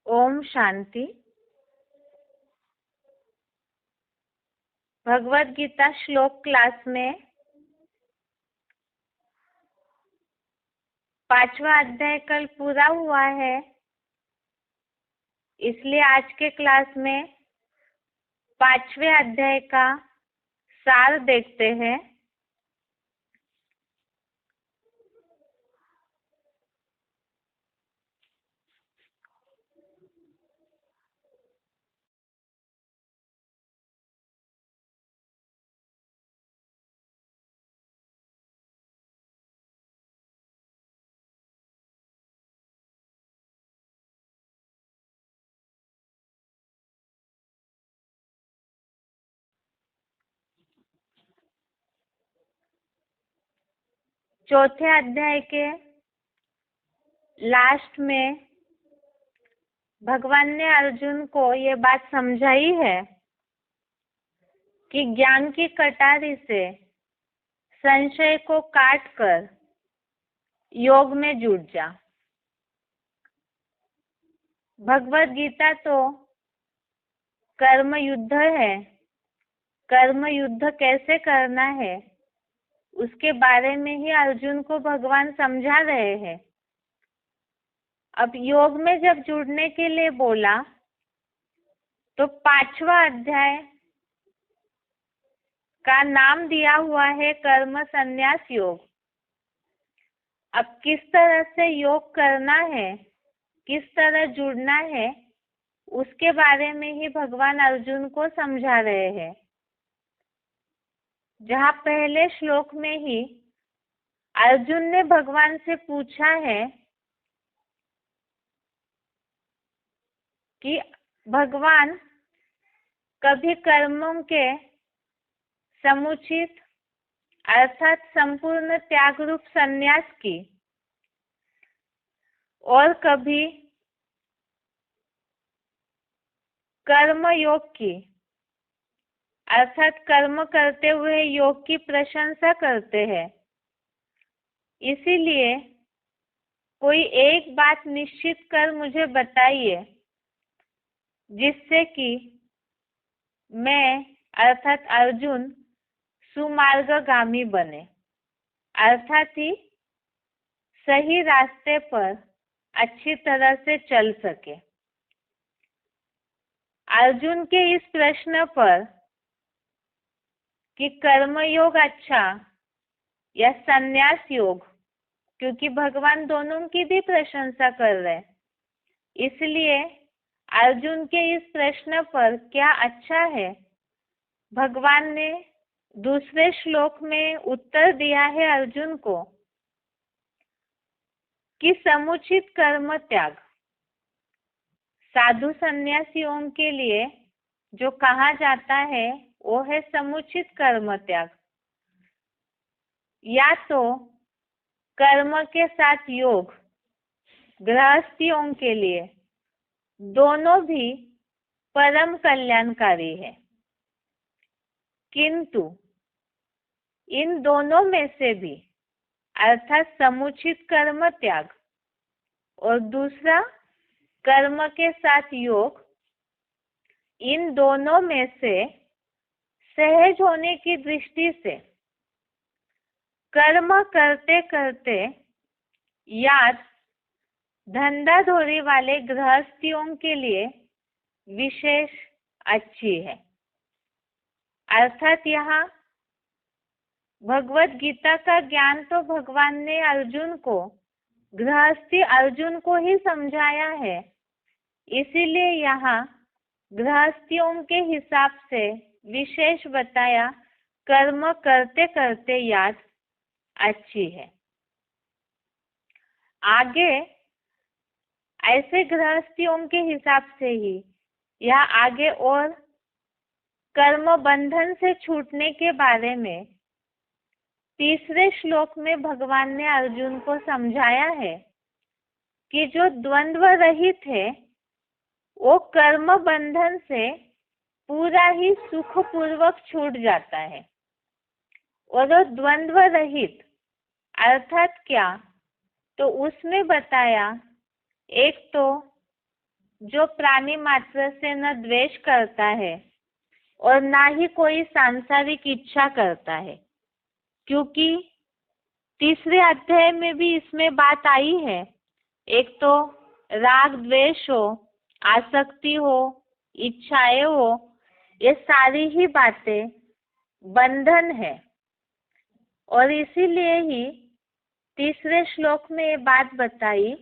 ओम शांति। भगवत गीता श्लोक क्लास में 5वां अध्याय कल पूरा हुआ है, इसलिए आज के क्लास में 5वें अध्याय का सार देखते हैं। चौथे अध्याय के लास्ट में भगवान ने अर्जुन को ये बात समझाई है कि ज्ञान की कटारी से संशय को काट कर योग में जुट जा। भगवत गीता तो कर्म युद्ध है। कर्म युद्ध कैसे करना है उसके बारे में ही अर्जुन को भगवान समझा रहे हैं। अब योग में जब जुड़ने के लिए बोला तो 5वां अध्याय का नाम दिया हुआ है कर्म संन्यास योग। अब किस तरह से योग करना है, किस तरह जुड़ना है, उसके बारे में ही भगवान अर्जुन को समझा रहे हैं। जहाँ पहले श्लोक में ही अर्जुन ने भगवान से पूछा है कि भगवान कभी कर्मों के समुचित अर्थात संपूर्ण त्याग रूप संन्यास की और कभी कर्म योग की अर्थात कर्म करते हुए योग की प्रशंसा करते हैं। इसीलिए कोई एक बात निश्चित कर मुझे बताइए जिससे कि मैं अर्थात अर्जुन सुमार्गगामी बने, अर्थात ही सही रास्ते पर अच्छी तरह से चल सके। अर्जुन के इस प्रश्न पर कि कर्म योग अच्छा या संन्यास योग, क्योंकि भगवान दोनों की भी प्रशंसा कर रहे हैं, इसलिए अर्जुन के इस प्रश्न पर क्या अच्छा है भगवान ने दूसरे श्लोक में उत्तर दिया है अर्जुन को कि समुचित कर्म त्याग। साधु सन्यासियों के लिए जो कहा जाता है वो है समुचित कर्म त्याग। या तो कर्म के साथ योग गृहस्थियों के लिए दोनों भी परम कल्याणकारी है, किंतु इन दोनों में से भी अर्थात समुचित कर्म त्याग और दूसरा कर्म के साथ योग, इन दोनों में से सहज होने की दृष्टि से कर्म करते करते याद धंधाधोरी वाले गृहस्थियों के लिए विशेष अच्छी है। अर्थात यहाँ भगवत गीता का ज्ञान तो भगवान ने अर्जुन को, गृहस्थी अर्जुन को ही समझाया है, इसीलिए यहाँ गृहस्थियों के हिसाब से विशेष बताया कर्म करते करते याद अच्छी है। आगे ऐसे गृहस्थियों के हिसाब से ही या आगे और कर्म बंधन से छूटने के बारे में तीसरे श्लोक में भगवान ने अर्जुन को समझाया है कि जो द्वंद्व रहित है वो कर्म बंधन से पूरा ही सुखपूर्वक छूट जाता है। और वो द्वंद्व रहित अर्थात क्या, तो उसमें बताया एक तो जो प्राणी मात्र से न द्वेष करता है और ना ही कोई सांसारिक इच्छा करता है, क्योंकि तीसरे अध्याय में भी इसमें बात आई है। एक तो राग द्वेष हो, आसक्ति हो, इच्छाएं हो, ये सारी ही बातें बंधन है। और इसीलिए ही तीसरे श्लोक में ये बात बताई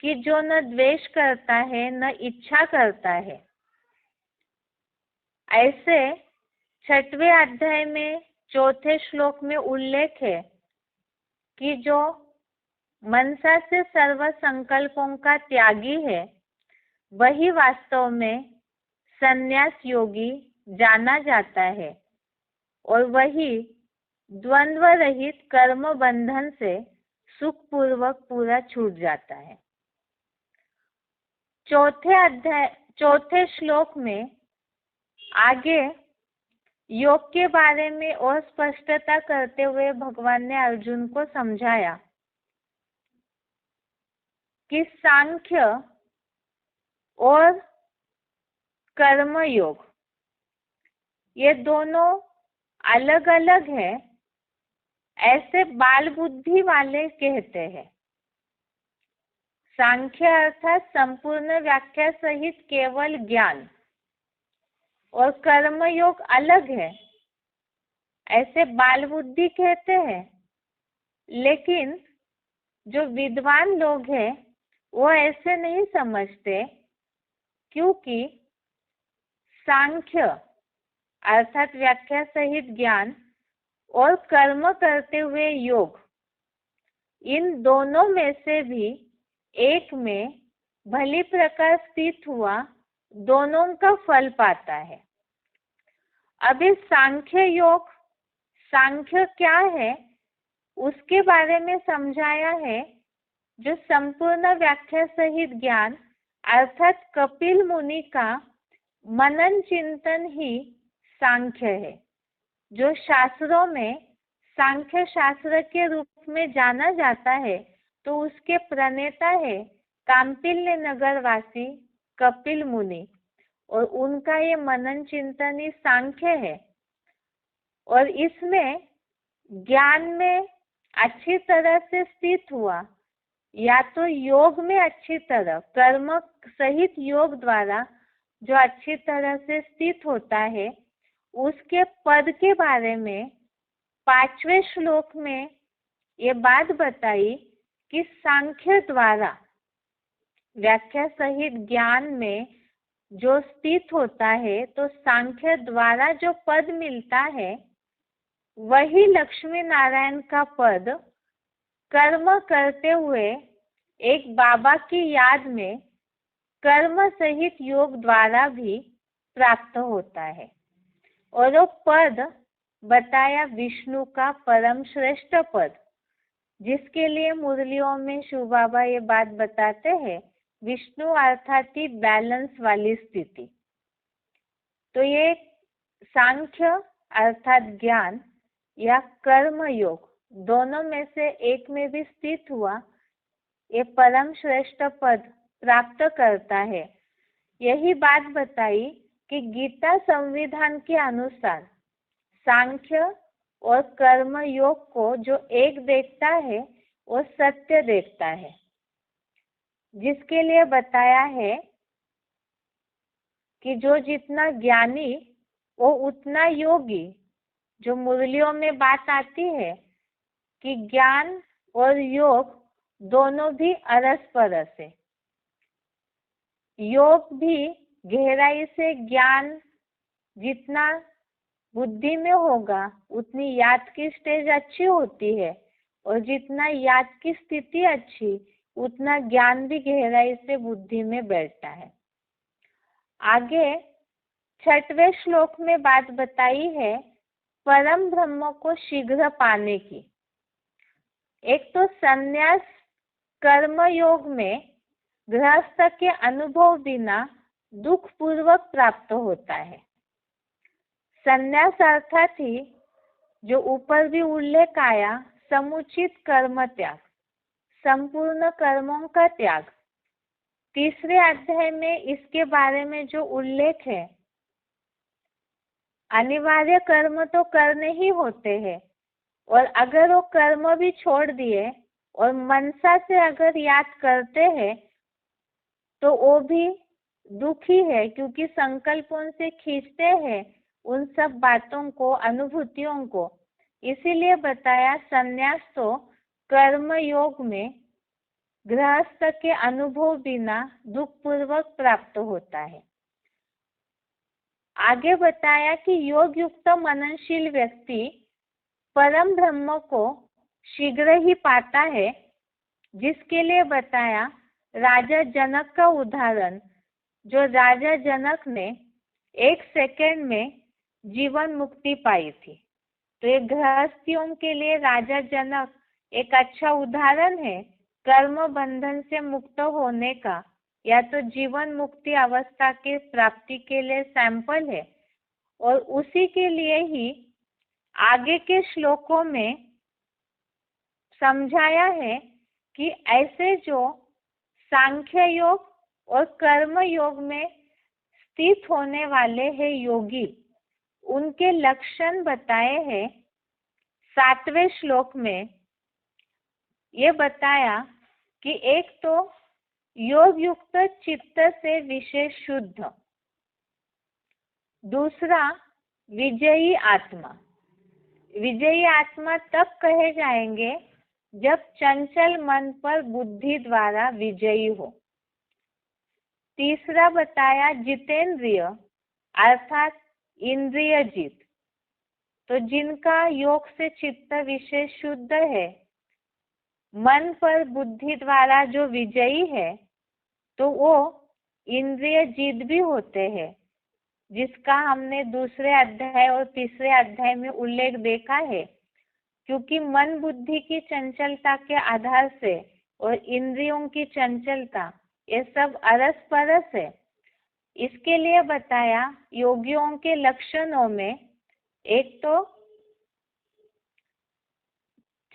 कि जो न द्वेष करता है न इच्छा करता है। ऐसे छठवें अध्याय में चौथे श्लोक में उल्लेख है कि जो मनसा से सर्व संकल्पों का त्यागी है वही वास्तव में संन्यास योगी जाना जाता है और वही द्वंद्व रहित कर्म बंधन से सुखपूर्वक पूरा छूट जाता है। चौथे श्लोक में आगे योग के बारे में और स्पष्टता करते हुए भगवान ने अर्जुन को समझाया कि सांख्य और कर्म योग ये दोनों अलग अलग है, ऐसे बाल बुद्धि वाले कहते हैं। सांख्य अर्थात संपूर्ण व्याख्या सहित केवल ज्ञान, और कर्म योग अलग है, ऐसे बाल बुद्धि कहते हैं। लेकिन जो विद्वान लोग हैं वो ऐसे नहीं समझते, क्योंकि सांख्य अर्थात व्याख्या सहित ज्ञान और कर्म करते हुए योग, इन दोनों में से भी एक में भली प्रकार स्थित हुआ दोनों का फल पाता है। अभी सांख्य योग, सांख्य क्या है उसके बारे में समझाया है। जो संपूर्ण व्याख्या सहित ज्ञान अर्थात कपिल मुनि का मनन चिंतन ही सांख्य है, जो शास्त्रों में सांख्य शास्त्र के रूप में जाना जाता है। तो उसके प्रणेता है काम्पिल्य नगरवासी कपिल मुनि, और उनका ये मनन चिंतन ही सांख्य है। और इसमें ज्ञान में अच्छी तरह से स्थित हुआ या तो योग में अच्छी तरह कर्म सहित योग द्वारा जो अच्छी तरह से स्थित होता है, उसके पद के बारे में 5वें श्लोक में ये बात बताई कि सांख्य द्वारा व्याख्या सहित ज्ञान में जो स्थित होता है, तो सांख्य द्वारा जो पद मिलता है वही लक्ष्मी नारायण का पद कर्म करते हुए एक बाबा की याद में कर्म सहित योग द्वारा भी प्राप्त होता है। और वो पद बताया विष्णु का परम श्रेष्ठ पद, जिसके लिए मुरलियों में शिव बाबा ये बात बताते हैं, विष्णु अर्थात ही बैलेंस वाली स्थिति। तो ये सांख्य अर्थात ज्ञान या कर्म योग दोनों में से एक में भी स्थित हुआ ये परम श्रेष्ठ पद प्राप्त करता है। यही बात बताई कि गीता संविधान के अनुसार सांख्य और कर्म योग को जो एक देखता है वो सत्य देखता है, जिसके लिए बताया है कि जो जितना ज्ञानी वो उतना योगी। जो मुरलियों में बात आती है कि ज्ञान और योग दोनों भी अरस परस है। योग भी गहराई से ज्ञान जितना बुद्धि में होगा उतनी याद की स्टेज अच्छी होती है, और जितना याद की स्थिति अच्छी उतना ज्ञान भी गहराई से बुद्धि में बैठता है। आगे 6वें श्लोक में बात बताई है परम ब्रह्म को शीघ्र पाने की। एक तो संन्यास कर्म योग में गृहस्थ के अनुभव बिना दुख पूर्वक प्राप्त होता है। संन्यास अर्थात ही जो ऊपर भी उल्लेख आया समुचित कर्म त्याग, संपूर्ण कर्मों का त्याग। तीसरे अध्याय में इसके बारे में जो उल्लेख है, अनिवार्य कर्म तो करने ही होते हैं, और अगर वो कर्म भी छोड़ दिए और मनसा से अगर याद करते हैं तो वो भी दुखी है, क्योंकि संकल्पों से खींचते हैं उन सब बातों को, अनुभूतियों को। इसीलिए बताया संन्यास तो कर्म योग में गृहस्थ के अनुभव बिना दुख पूर्वक प्राप्त होता है। आगे बताया कि योग युक्त मननशील व्यक्ति परम ब्रह्म को शीघ्र ही पाता है, जिसके लिए बताया राजा जनक का उदाहरण, जो राजा जनक ने 1 सेकंड में जीवन मुक्ति पाई थी। तो ये गृहस्थियों के लिए राजा जनक एक अच्छा उदाहरण है कर्म बंधन से मुक्त होने का, या तो जीवन मुक्ति अवस्था के प्राप्ति के लिए सैंपल है। और उसी के लिए ही आगे के श्लोकों में समझाया है कि ऐसे जो सांख्य योग और कर्म योग में स्थित होने वाले हैं योगी, उनके लक्षण बताए हैं 7वें श्लोक में। ये बताया कि एक तो योग युक्त चित्त से विशेष शुद्ध, दूसरा विजयी आत्मा। विजयी आत्मा तब कहे जाएंगे जब चंचल मन पर बुद्धि द्वारा विजयी हो। तीसरा बताया जितेंद्रिय, अर्थात इंद्रिय जीत। तो जिनका योग से चित्त विशेष शुद्ध है, मन पर बुद्धि द्वारा जो विजयी है, तो वो इंद्रिय जीत भी होते हैं, जिसका हमने दूसरे अध्याय और तीसरे अध्याय में उल्लेख देखा है। क्योंकि मन बुद्धि की चंचलता के आधार से और इंद्रियों की चंचलता, ये सब अरस परस है। इसके लिए बताया योगियों के लक्षणों में एक तो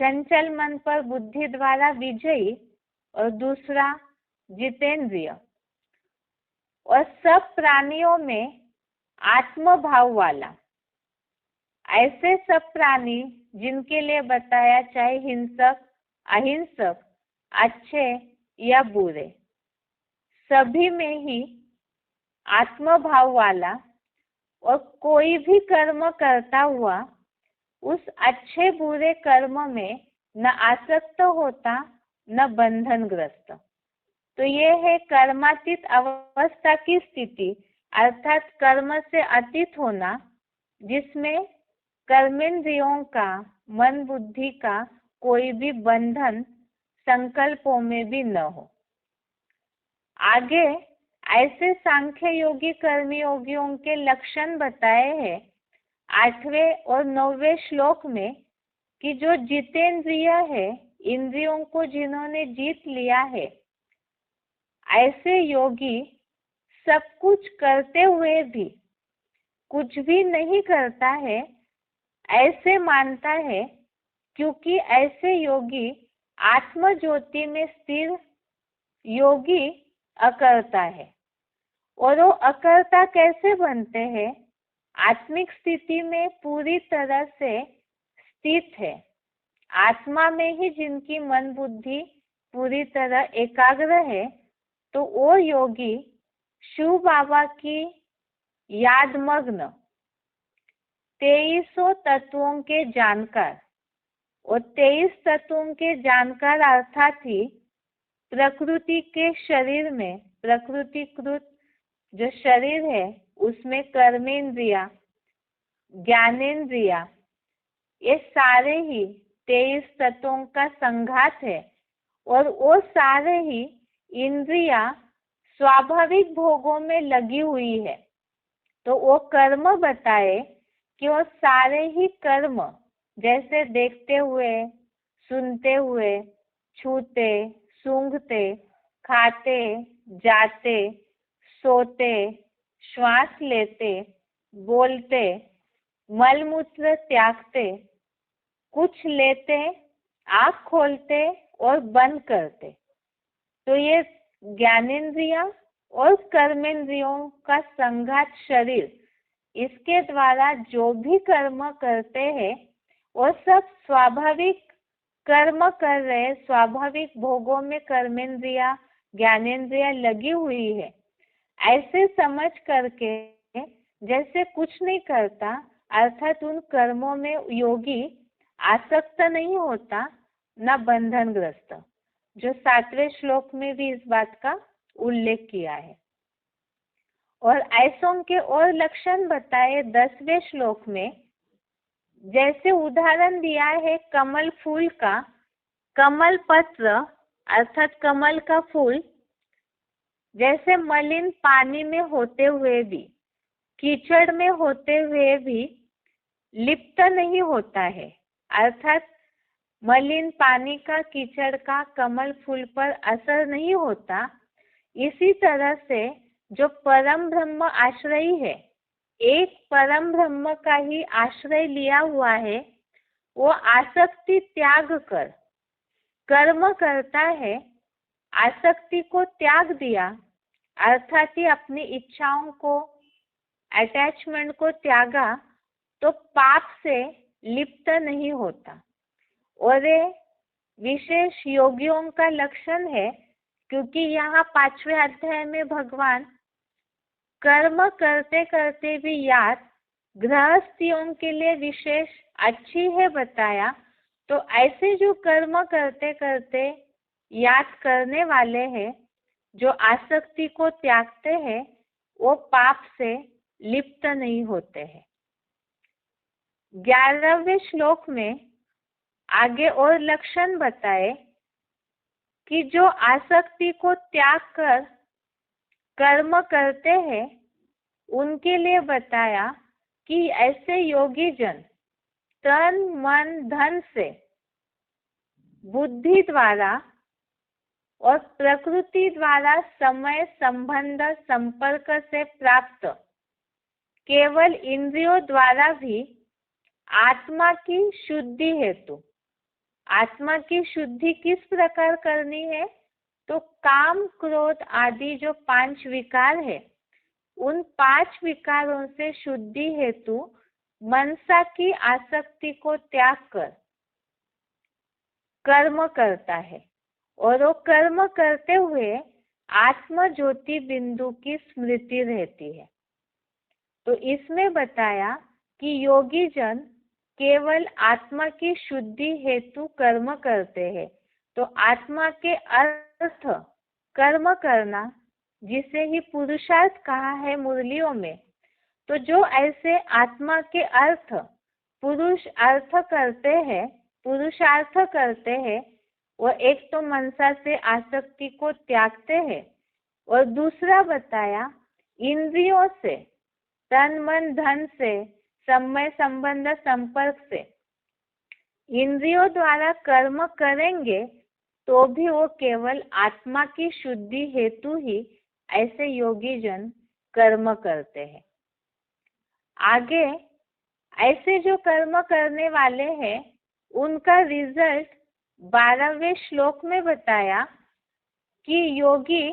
चंचल मन पर बुद्धि द्वारा विजयी, और दूसरा जितेंद्रिय, और सब प्राणियों में आत्मभाव वाला। ऐसे सब प्राणी जिनके लिए बताया चाहे हिंसक, अहिंसक, अच्छे या बुरे, सभी में ही आत्मभाव वाला, और कोई भी कर्म करता हुआ उस अच्छे बुरे कर्म में न आसक्त होता न बंधनग्रस्त। तो ये है कर्मातीत अवस्था की स्थिति, अर्थात कर्म से अतीत होना, जिसमें कर्मेंद्रियों का, मन बुद्धि का कोई भी बंधन संकल्पों में भी न हो। आगे ऐसे सांख्य योगी कर्मी योगियों के लक्षण बताए हैं 8वें और 9वें श्लोक में, कि जो जितेंद्रिय है, इंद्रियों को जिन्होंने जीत लिया है, ऐसे योगी सब कुछ करते हुए भी कुछ भी नहीं करता है, ऐसे मानता है। क्योंकि ऐसे योगी आत्म ज्योति में स्थिर योगी अकर्ता है। और वो अकर्ता कैसे बनते हैं? आत्मिक स्थिति में पूरी तरह से स्थित है, आत्मा में ही जिनकी मन बुद्धि पूरी तरह एकाग्र है, तो वो योगी शिव बाबा की याद मग्न 2300 तत्वों के जानकार, और 23 तत्वों के जानकार अर्थात ही प्रकृति के शरीर में, प्रकृतिकृत जो शरीर है उसमें कर्मेंद्रिया, ज्ञानेंद्रिया, ये सारे ही 23 तत्वों का संघात है। और वो सारे ही इंद्रिया स्वाभाविक भोगों में लगी हुई है। तो वो कर्म बताए कि वो सारे ही कर्म, जैसे देखते हुए, सुनते हुए, छूते, सूंघते, खाते, जाते, सोते, श्वास लेते, बोलते, मलमूत्र त्यागते, कुछ लेते, आँख खोलते और बंद करते, तो ये ज्ञानेंद्रिया और कर्मेंद्रियों का संघात शरीर, इसके द्वारा जो भी कर्म करते हैं वो सब स्वाभाविक कर्म कर रहे, स्वाभाविक भोगों में कर्मेंद्रिया ज्ञानेंद्रिया लगी हुई है, ऐसे समझ करके जैसे कुछ नहीं करता, अर्थात उन कर्मों में योगी आसक्त नहीं होता, न बंधनग्रस्त, जो 7वें श्लोक में भी इस बात का उल्लेख किया है। और ऐसों के और लक्षण बताए 10वें श्लोक में, जैसे उदाहरण दिया है कमल फूल का। कमल पत्र अर्थात कमल का फूल जैसे मलिन पानी में होते हुए भी, कीचड़ में होते हुए भी लिप्त नहीं होता है, अर्थात मलिन पानी का, कीचड़ का कमल फूल पर असर नहीं होता। इसी तरह से जो परम ब्रह्म आश्रयी है, एक परम ब्रह्म का ही आश्रय लिया हुआ है, वो आसक्ति त्याग कर कर्म करता है। आसक्ति को त्याग दिया अर्थात ही अपनी इच्छाओं को, अटैचमेंट को त्यागा, तो पाप से लिप्त नहीं होता। और ये विशेष योगियों का लक्षण है, क्योंकि यहाँ 5वें अध्याय में भगवान कर्म करते करते भी याद गृहस्थियों के लिए विशेष अच्छी है बताया। तो ऐसे जो कर्म करते करते याद करने वाले हैं, जो आसक्ति को त्यागते हैं, वो पाप से लिप्त नहीं होते हैं। 11वें श्लोक में आगे और लक्षण बताए कि जो आसक्ति को त्याग कर कर्म करते हैं, उनके लिए बताया कि ऐसे योगी जन तन मन धन से, बुद्धि द्वारा और प्रकृति द्वारा समय संबंध संपर्क से प्राप्त केवल इंद्रियों द्वारा भी आत्मा की शुद्धि हेतु, आत्मा की शुद्धि किस प्रकार करनी है, तो काम क्रोध आदि जो 5 विकार है, उन 5 विकारों से शुद्धि हेतु मनसा की आसक्ति को त्याग कर कर्म करता है। और वो कर्म करते हुए आत्म ज्योति बिंदु की स्मृति रहती है। तो इसमें बताया कि योगी जन केवल आत्मा की शुद्धि हेतु कर्म करते हैं। तो आत्मा के अर्थ कर्म करना, जिसे ही पुरुषार्थ कहा है मुरलियों में, तो जो ऐसे आत्मा के अर्थ पुरुषार्थ करते हैं, वो एक तो मनसा से आसक्ति को त्यागते हैं, और दूसरा बताया इंद्रियों से, तन मन धन से, समय संबंध संपर्क से इंद्रियों द्वारा कर्म करेंगे, तो भी वो केवल आत्मा की शुद्धि हेतु ही ऐसे योगी जन कर्म करते हैं। आगे ऐसे जो कर्म करने वाले हैं, उनका रिजल्ट 12वें श्लोक में बताया कि योगी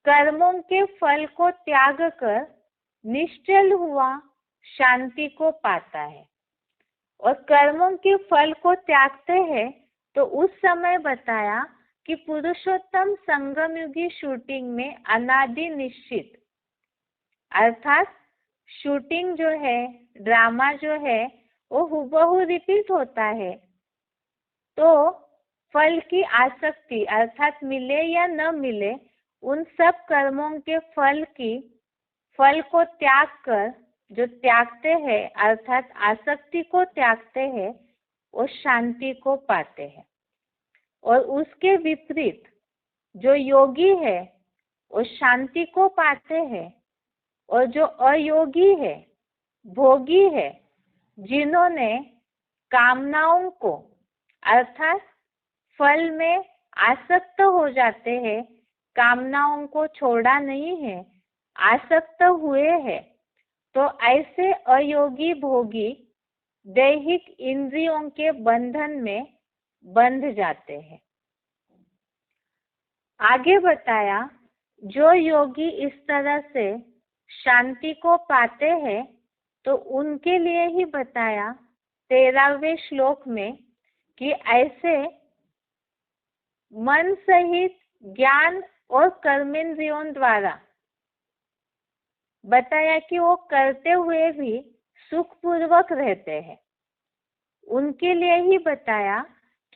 कर्मों के फल को त्याग कर निश्चल हुआ शांति को पाता है। और कर्मों के फल को त्यागते हैं तो उस समय बताया कि पुरुषोत्तम संगम युगी शूटिंग में अनादि निश्चित, अर्थात शूटिंग जो है, ड्रामा जो है, वो हुबहू रिपीट होता है। तो फल की आसक्ति, अर्थात मिले या न मिले, उन सब कर्मों के फल को त्याग कर जो त्यागते हैं, अर्थात आसक्ति को त्यागते हैं, वो शांति को पाते हैं। और उसके विपरीत जो योगी है, वो शांति को पाते हैं। और जो अयोगी है, भोगी है, जिन्होंने कामनाओं को, अर्थात फल में आसक्त हो जाते हैं, कामनाओं को छोड़ा नहीं है, आसक्त हुए हैं, तो ऐसे अयोगी भोगी दैहिक इंद्रियों के बंधन में बंध जाते हैं। आगे बताया जो योगी इस तरह से शांति को पाते हैं तो उनके लिए ही बताया 13वें श्लोक में कि ऐसे मन सहित ज्ञान और कर्मेंद्रियों द्वारा बताया कि वो करते हुए भी सुखपूर्वक रहते हैं। उनके लिए ही बताया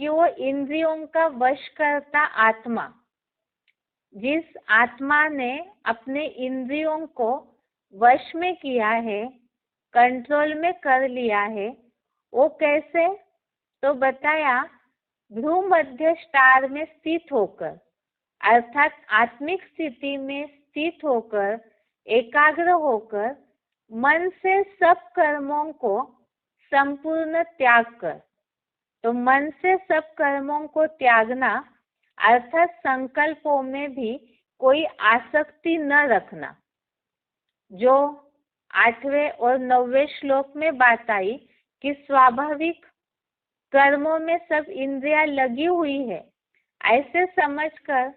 कि वो इंद्रियों का वश करता आत्मा, जिस आत्मा ने अपने इंद्रियों को वश में किया है, कंट्रोल में कर लिया है, वो कैसे? तो बताया भ्रूमध्य स्टार में स्थित होकर, अर्थात आत्मिक स्थिति में स्थित होकर, एकाग्र होकर मन से सब कर्मों को संपूर्ण त्याग कर। तो मन से सब कर्मों को त्यागना अर्थात संकल्पों में भी कोई आसक्ति न रखना। जो 8वें और 9वें श्लोक में बात आई कि स्वाभाविक कर्मों में सब इंद्रियां लगी हुई है, ऐसे समझकर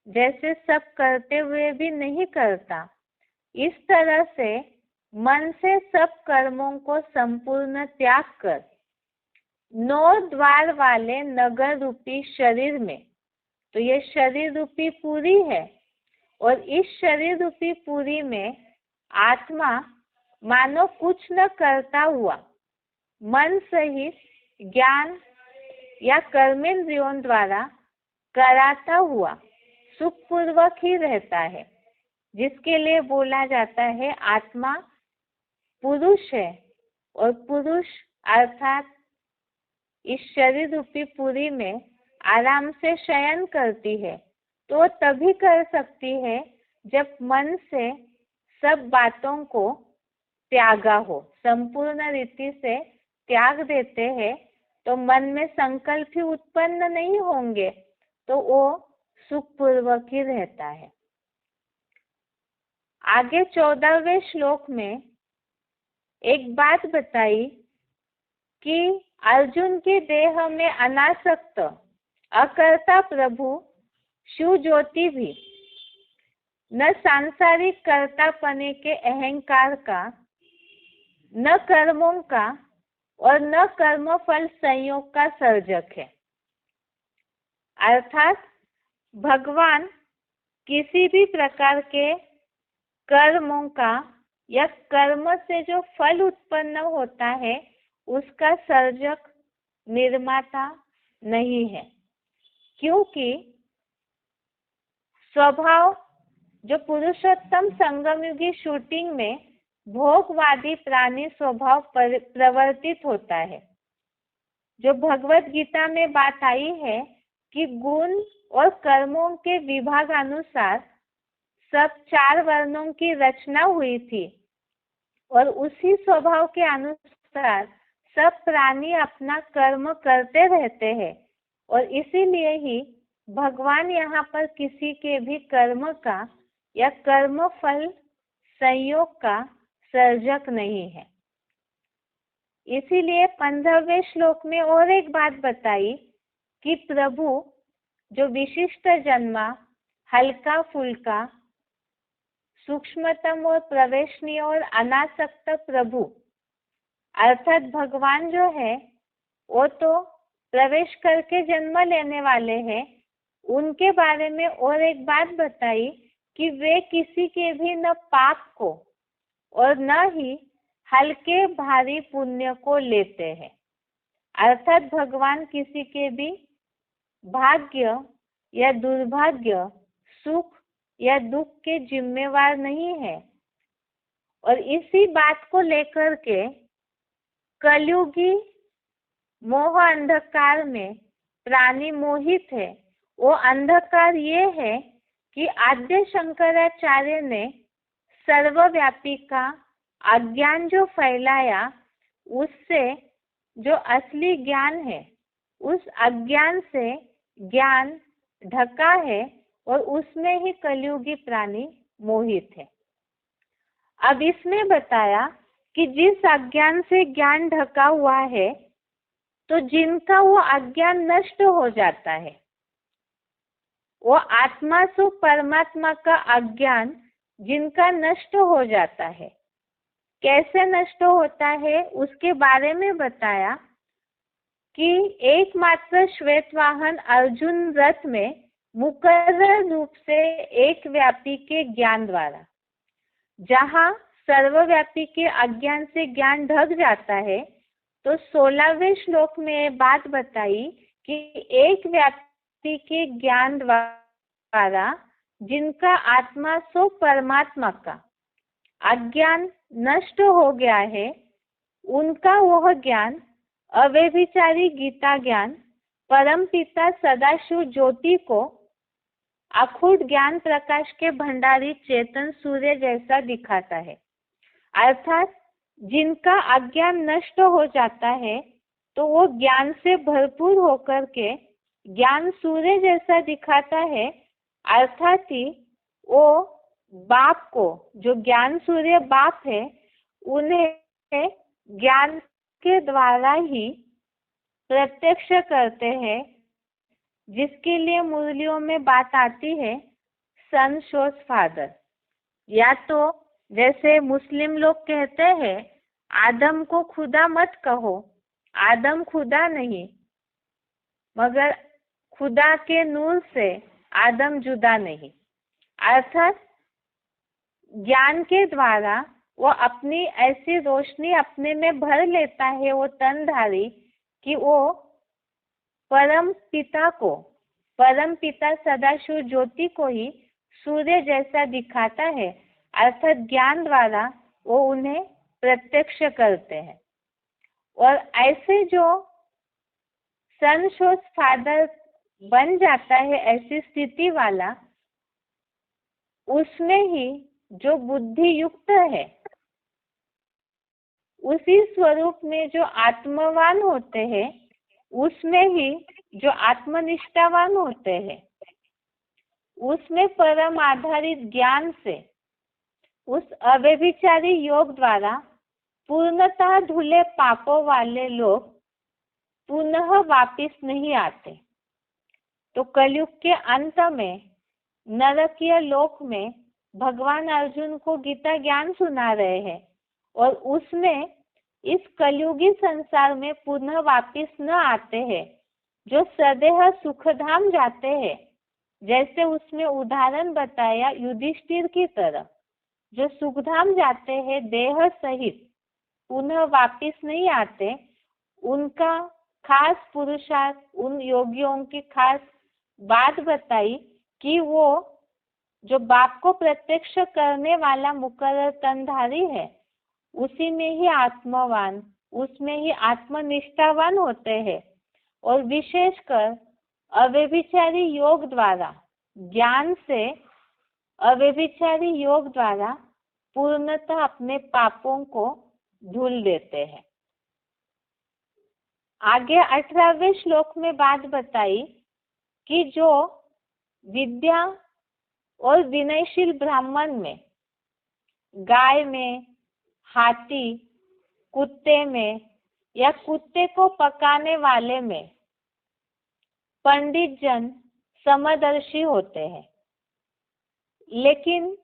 जैसे सब करते हुए भी नहीं करता, इस तरह से मन से सब कर्मों को संपूर्ण त्याग कर 9 द्वार वाले नगर रूपी शरीर में, तो ये शरीर रूपी पूरी है और इस शरीर रूपी पूरी में आत्मा मानो कुछ न करता हुआ मन सहित ज्ञान या कर्मेंद्रियों द्वारा कराता हुआ सुखपूर्वक ही रहता है, जिसके लिए बोला जाता है आत्मा पुरुष है और पुरुष अर्थात इस शरीर रूपी पूरी में आराम से शयन करती है। तो तभी कर सकती है जब मन से सब बातों को त्यागा हो, संपूर्ण रीति से त्याग देते हैं तो मन में संकल्प ही उत्पन्न नहीं होंगे, तो वो सुखपूर्वक ही रहता है। आगे 14वें श्लोक में एक बात बताई कि अर्जुन के देह में अनासक्त अकर्ता प्रभु शिव ज्योति भी न सांसारिक कर्तापने के अहंकार का, न कर्मों का और न कर्मफल संयोग का सर्जक है। अर्थात भगवान किसी भी प्रकार के कर्मों का या कर्म से जो फल उत्पन्न होता है उसका सर्जक, निर्माता नहीं है, क्योंकि स्वभाव जो पुरुषोत्तम संगमयुगी शूटिंग में भोगवादी प्राणी स्वभाव प्रवर्तित होता है। जो भगवत गीता में बात आई है कि गुण और कर्मों के विभागानुसार सब 4 वर्णों की रचना हुई थी और उसी स्वभाव के अनुसार सब प्राणी अपना कर्म करते रहते हैं और इसीलिए ही भगवान यहाँ पर किसी के भी कर्म का या कर्म फल संयोग का सर्जक नहीं है। इसीलिए 15वें श्लोक में और एक बात बताई कि प्रभु जो विशिष्ट जन्मा, हल्का फुल्का, सूक्ष्मतम और प्रवेशनीय और अनासक्त प्रभु अर्थात भगवान जो है वो तो प्रवेश करके जन्म लेने वाले हैं। उनके बारे में और एक बात बताई कि वे किसी के भी न पाप को और न ही हल्के भारी पुण्य को लेते हैं। अर्थात भगवान किसी के भी भाग्य या दुर्भाग्य, सुख या दुख के जिम्मेवार नहीं है। और इसी बात को लेकर के कलयुगी मोह अंधकार में प्राणी मोहित है। वो अंधकार ये है कि आद्य शंकराचार्य ने सर्वव्यापी का अज्ञान जो फैलाया, उससे जो असली ज्ञान है उस अज्ञान से ज्ञान ढका है और उसमें ही कलयुगी प्राणी मोहित है। अब इसमें बताया कि जिस अज्ञान से ज्ञान ढका हुआ है तो जिनका वो अज्ञान नष्ट हो जाता है वो आत्मा सो परमात्मा का अज्ञान जिनका नष्ट हो जाता है। कैसे नष्ट होता है उसके बारे में बताया कि एकमात्र श्वेत वाहन अर्जुन रथ में मुकर्रर रूप से एक व्यापी के ज्ञान द्वारा, जहाँ सर्वव्यापी के अज्ञान से ज्ञान ढक जाता है, तो 16वें श्लोक में बात बताई कि एक व्यापी के ज्ञान द्वारा जिनका आत्मा सो परमात्मा का अज्ञान नष्ट हो गया है, उनका वह ज्ञान अव्यभिचारी गीता ज्ञान परम पिता सदाशिव ज्योति को अखूट ज्ञान प्रकाश के भंडारी चेतन सूर्य जैसा दिखाता है। अर्थात जिनका अज्ञान नष्ट हो जाता है तो वो ज्ञान से भरपूर होकर के ज्ञान सूर्य जैसा दिखाता है। अर्थात ही वो बाप को, जो ज्ञान सूर्य बाप है, उन्हें ज्ञान के द्वारा ही प्रत्यक्ष करते हैं, जिसके लिए मुरलियों में बात आती है सन शोज फादर। या तो जैसे मुस्लिम लोग कहते हैं आदम को खुदा मत कहो, आदम खुदा नहीं, मगर खुदा के नूर से आदम जुदा नहीं। अर्थात ज्ञान के द्वारा वो अपनी ऐसी रोशनी अपने में भर लेता है, वो तनधारी, कि वो परम पिता को, परम पिता सदाशिव ज्योति को ही सूर्य जैसा दिखाता है। अर्थात ज्ञान द्वारा वो उन्हें प्रत्यक्ष करते हैं। और ऐसे जो सनशोज फादर बन जाता है, ऐसी स्थिति वाला, उसमें ही जो बुद्धि युक्त है, उसी स्वरूप में जो आत्मवान होते हैं, उसमें ही जो आत्मनिष्ठावान होते हैं, उसमें परम आधारित ज्ञान से उस अव्यभिचारी योग द्वारा पूर्णतः धुले पापों वाले लोग पुनः वापिस नहीं आते। तो कलयुग के अंत में नरकीय लोक में भगवान अर्जुन को गीता ज्ञान सुना रहे हैं, और उसमें इस कलयुगी संसार में पुनः वापिस न आते हैं, जो सदैव सुखधाम जाते हैं। जैसे उसमें उदाहरण बताया युधिष्ठिर की तरह, जो सुखधाम जाते हैं देह सहित, पुनः वापिस नहीं आते, उनका खास पुरुषार्थ, उन योगियों की खास बात बताई कि वो जो बाप को प्रत्यक्ष करने वाला मुकर्रर तनधारी है, उसी में ही आत्मवान, उसमें ही आत्मनिष्ठावान होते हैं। और विशेषकर अव्यभिचारी योग द्वारा, ज्ञान से अव्यभिचारी योग द्वारा पूर्णतः अपने पापों को धुल देते हैं। आगे 18वें श्लोक में बात बताई कि जो विद्या और विनयशील ब्राह्मण में, गाय में, हाथी, कुत्ते में या कुत्ते को पकाने वाले में पंडित जन समदर्शी होते हैं। लेकिन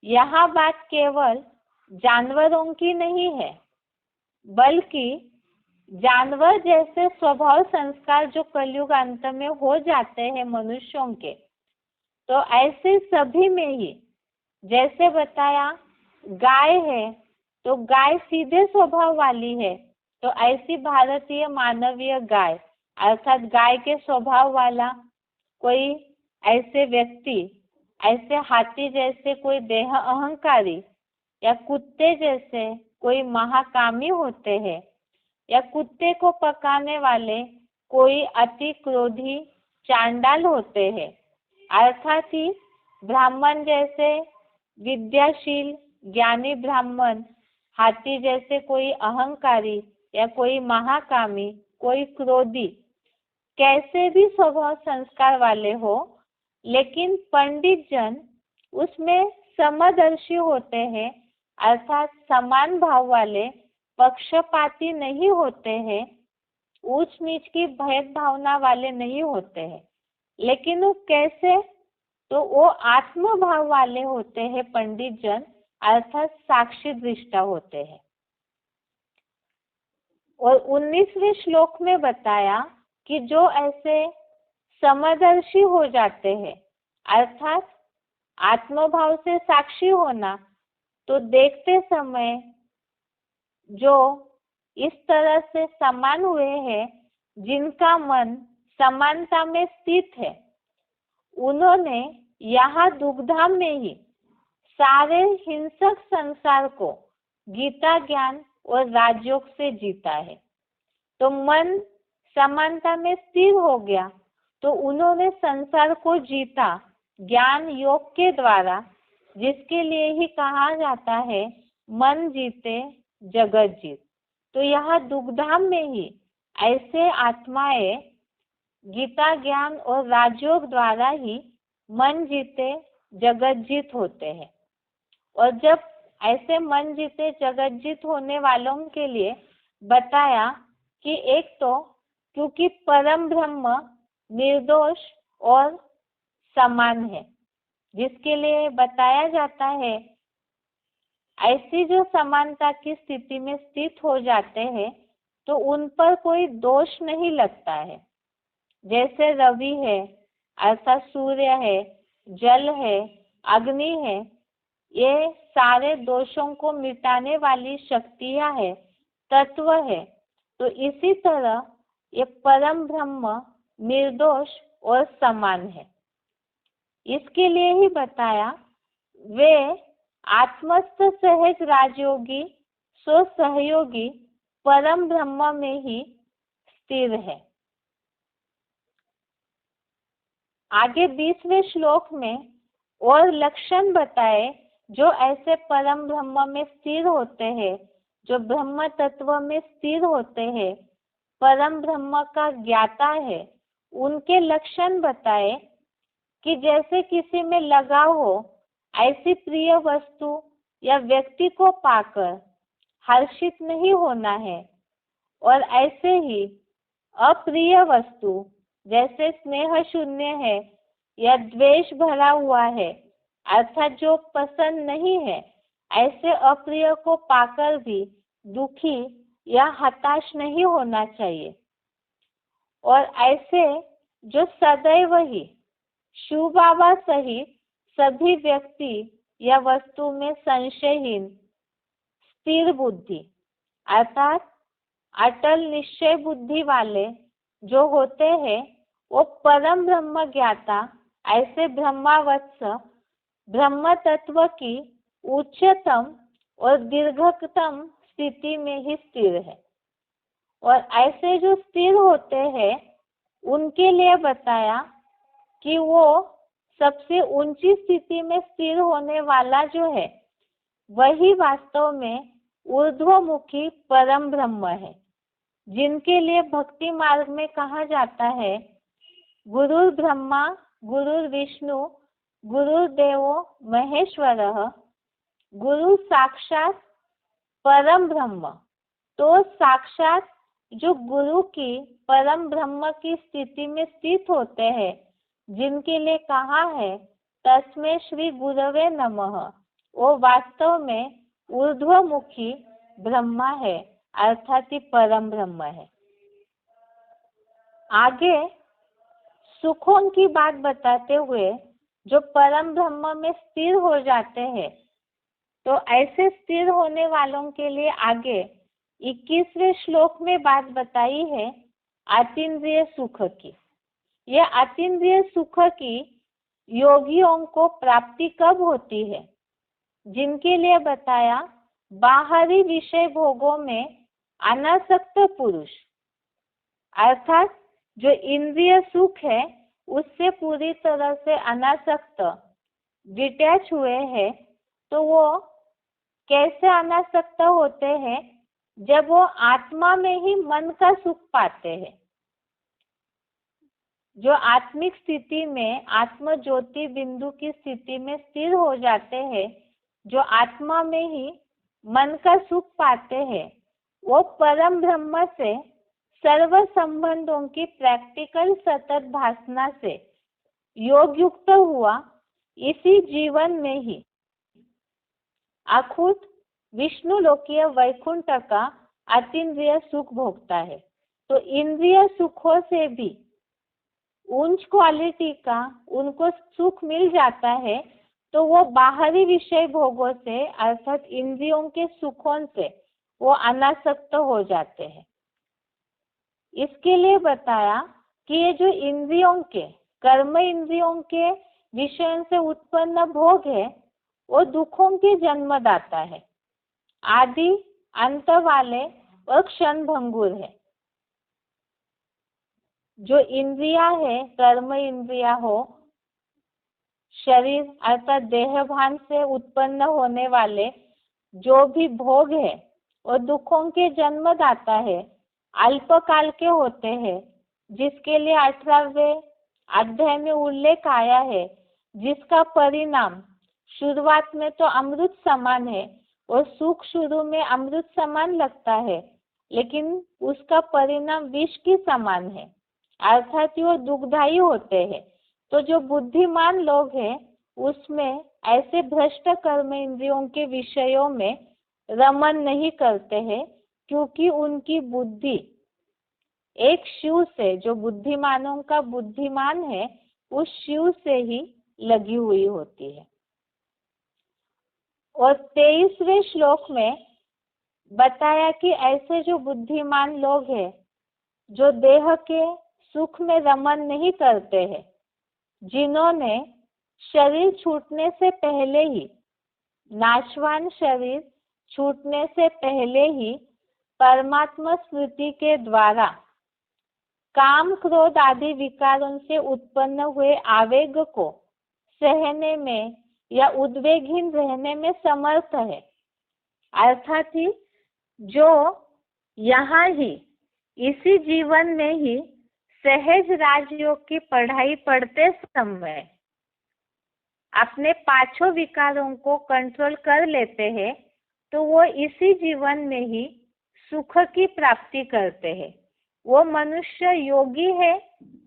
यहाँ बात केवल जानवरों की नहीं है, बल्कि जानवर जैसे स्वभाव संस्कार जो कलयुग अंत में हो जाते हैं मनुष्यों के, तो ऐसे सभी में ही, जैसे बताया गाय है तो गाय सीधे स्वभाव वाली है, तो ऐसी भारतीय मानवीय गाय, अर्थात गाय के स्वभाव वाला कोई ऐसे व्यक्ति, ऐसे हाथी जैसे कोई देह अहंकारी, या कुत्ते जैसे कोई महाकामी होते हैं, या कुत्ते को पकाने वाले कोई अति क्रोधी चांडाल होते हैं। अर्थात ही ब्राह्मण जैसे विद्याशील ज्ञानी ब्राह्मण, हाथी जैसे कोई अहंकारी या कोई महाकामी, कोई क्रोधी, कैसे भी स्वभाव संस्कार वाले हो, लेकिन पंडित जन उसमें समदर्शी होते हैं, अर्थात समान भाव वाले, पक्षपाती नहीं होते हैं, ऊंच नीच की भेद भावना वाले नहीं होते हैं। लेकिन वो कैसे तो वो आत्म भाव वाले होते हैं पंडित जन, अर्थात साक्षी दृष्टा होते हैं। और 19वें श्लोक में बताया कि जो ऐसे समदर्शी हो जाते हैं, अर्थात आत्मभाव से साक्षी होना, तो देखते समय जो इस तरह से समान हुए हैं, जिनका मन समानता में स्थित है, उन्होंने यहाँ दुग्धाम में ही सारे हिंसक संसार को गीता ज्ञान और राजयोग से जीता है। तो मन समानता में स्थिर हो गया, तो उन्होंने संसार को जीता ज्ञान योग के द्वारा, जिसके लिए ही कहा जाता है मन जीते जगत जीत। तो यहाँ दुग्धाम में ही ऐसे आत्माएं गीता ज्ञान और राजयोग द्वारा ही मन जीते जगत जीत होते हैं। और जब ऐसे मन जीते जगत जीत होने वालों के लिए बताया कि एक तो क्योंकि परम ब्रह्म निर्दोष और समान है, जिसके लिए बताया जाता है ऐसी जो समानता की स्थिति में स्थित हो जाते हैं तो उन पर कोई दोष नहीं लगता है। जैसे रवि है अर्थात सूर्य है, जल है, अग्नि है, ये सारे दोषों को मिटाने वाली शक्तियां है, तत्व है। तो इसी तरह ये परम ब्रह्म निर्दोष और समान है। इसके लिए ही बताया वे आत्मस्थ सहज राजयोगी सो सहयोगी परम ब्रह्म में ही स्थिर है। आगे 20वें श्लोक में और लक्षण बताए जो ऐसे परम ब्रह्म में स्थिर होते हैं, जो ब्रह्म तत्व में स्थिर होते हैं, परम ब्रह्म का ज्ञाता है, उनके लक्षण बताए कि जैसे किसी में लगाव हो, ऐसी प्रिय वस्तु या व्यक्ति को पाकर हर्षित नहीं होना है। और ऐसे ही अप्रिय वस्तु जैसे स्नेह शून्य है या द्वेष भरा हुआ है, अर्थात जो पसंद नहीं है, ऐसे अप्रिय को पाकर भी दुखी या हताश नहीं होना चाहिए। और ऐसे जो सदैव ही शुभावा सहित सभी व्यक्ति या वस्तु में संशयहीन स्थिर बुद्धि अर्थात अटल निश्चय बुद्धि वाले जो होते हैं, वो परम ब्रह्म ज्ञाता ऐसे ब्रह्मावत्स ब्रह्म तत्व की उच्चतम और दीर्घतम स्थिति में ही स्थिर है। और ऐसे जो स्थिर होते हैं उनके लिए बताया कि वो सबसे ऊंची स्थिति में स्थिर होने वाला जो है वही वास्तव में ऊर्ध्वमुखी परम ब्रह्म है, जिनके लिए भक्ति मार्ग में कहा जाता है गुरुर् ब्रह्मा गुरुर् विष्णु गुरुर्देवो महेश्वरः गुरु साक्षात परम ब्रह्म। तो साक्षात जो गुरु की परम ब्रह्म की स्थिति में स्थित होते हैं, जिनके लिए कहा है तस्मै श्री गुरवे नमः, वो वास्तव में ऊर्ध्वमुखी ब्रह्मा है, अर्थात ही परम ब्रह्म है। आगे सुखों की बात बताते हुए जो परम ब्रह्म में स्थिर हो जाते हैं, तो ऐसे स्थिर होने वालों के लिए आगे 21वें श्लोक में बात बताई है अतीन्द्रिय सुख की। यह अतीन्द्रिय सुख की योगियों को प्राप्ति कब होती है? जिनके लिए बताया बाहरी विषय भोगों में अनासक्त पुरुष, अर्थात जो इंद्रिय सुख है उससे पूरी तरह से अनासक्त डिटैच हुए हैं। तो वो कैसे अनासक्त होते हैं? जब वो आत्मा में ही मन का सुख पाते हैं। जो आत्मिक स्थिति में आत्म ज्योति बिंदु की स्थिति में स्थिर हो जाते हैं, जो आत्मा में ही मन का सुख पाते हैं, वो परम ब्रह्म से सर्व संबंधों की प्रैक्टिकल सतत भासना से योग युक्त हुआ इसी जीवन में ही अखुद विष्णु लोकीय वैकुंठ का अतीन्द्रिय सुख भोगता है। तो इंद्रिय सुखों से भी उच्च क्वालिटी का उनको सुख मिल जाता है, तो वो बाहरी विषय भोगों से अर्थात इंद्रियों के सुखों से वो अनासक्त हो जाते हैं। इसके लिए बताया कि ये जो इंद्रियों के कर्म इंद्रियों के विषयों से उत्पन्न भोग है वो दुखों के जन्मदाता है, आदि अंत वाले और क्षण भंगुर है। जो इंद्रिया है, कर्म इंद्रिया हो, शरीर अर्थात देह भान से उत्पन्न होने वाले जो भी भोग है वो दुखों के जन्मदाता है, अल्पकाल के होते हैं, जिसके लिए 18वें अध्याय में उल्लेख आया है, जिसका परिणाम शुरुआत में तो अमृत समान है और सुख शुरू में अमृत समान लगता है, लेकिन उसका परिणाम विष के समान है, अर्थात वो दुखदायी होते हैं। तो जो बुद्धिमान लोग हैं उसमें ऐसे भ्रष्ट कर्म इंद्रियों के विषयों में रमन नहीं करते हैं, क्योंकि उनकी बुद्धि एक शिव से, जो बुद्धिमानों का बुद्धिमान है, उस शिव से ही लगी हुई होती है। और 23वें श्लोक में बताया कि ऐसे जो बुद्धिमान लोग हैं जो देह के सुख में रमन नहीं करते हैं, जिन्होंने शरीर छूटने से पहले ही, नाशवान शरीर छूटने से पहले ही परमात्मा स्मृति के द्वारा काम क्रोध आदि विकारों से उत्पन्न हुए आवेग को सहने में या उद्वेगहीन रहने में समर्थ है। अर्थात ही जो यहाँ ही इसी जीवन में ही सहज राजयोग की पढ़ाई पढ़ते समय अपने पांचों विकारों को कंट्रोल कर लेते हैं, तो वो इसी जीवन में ही सुख की प्राप्ति करते हैं। वो मनुष्य योगी है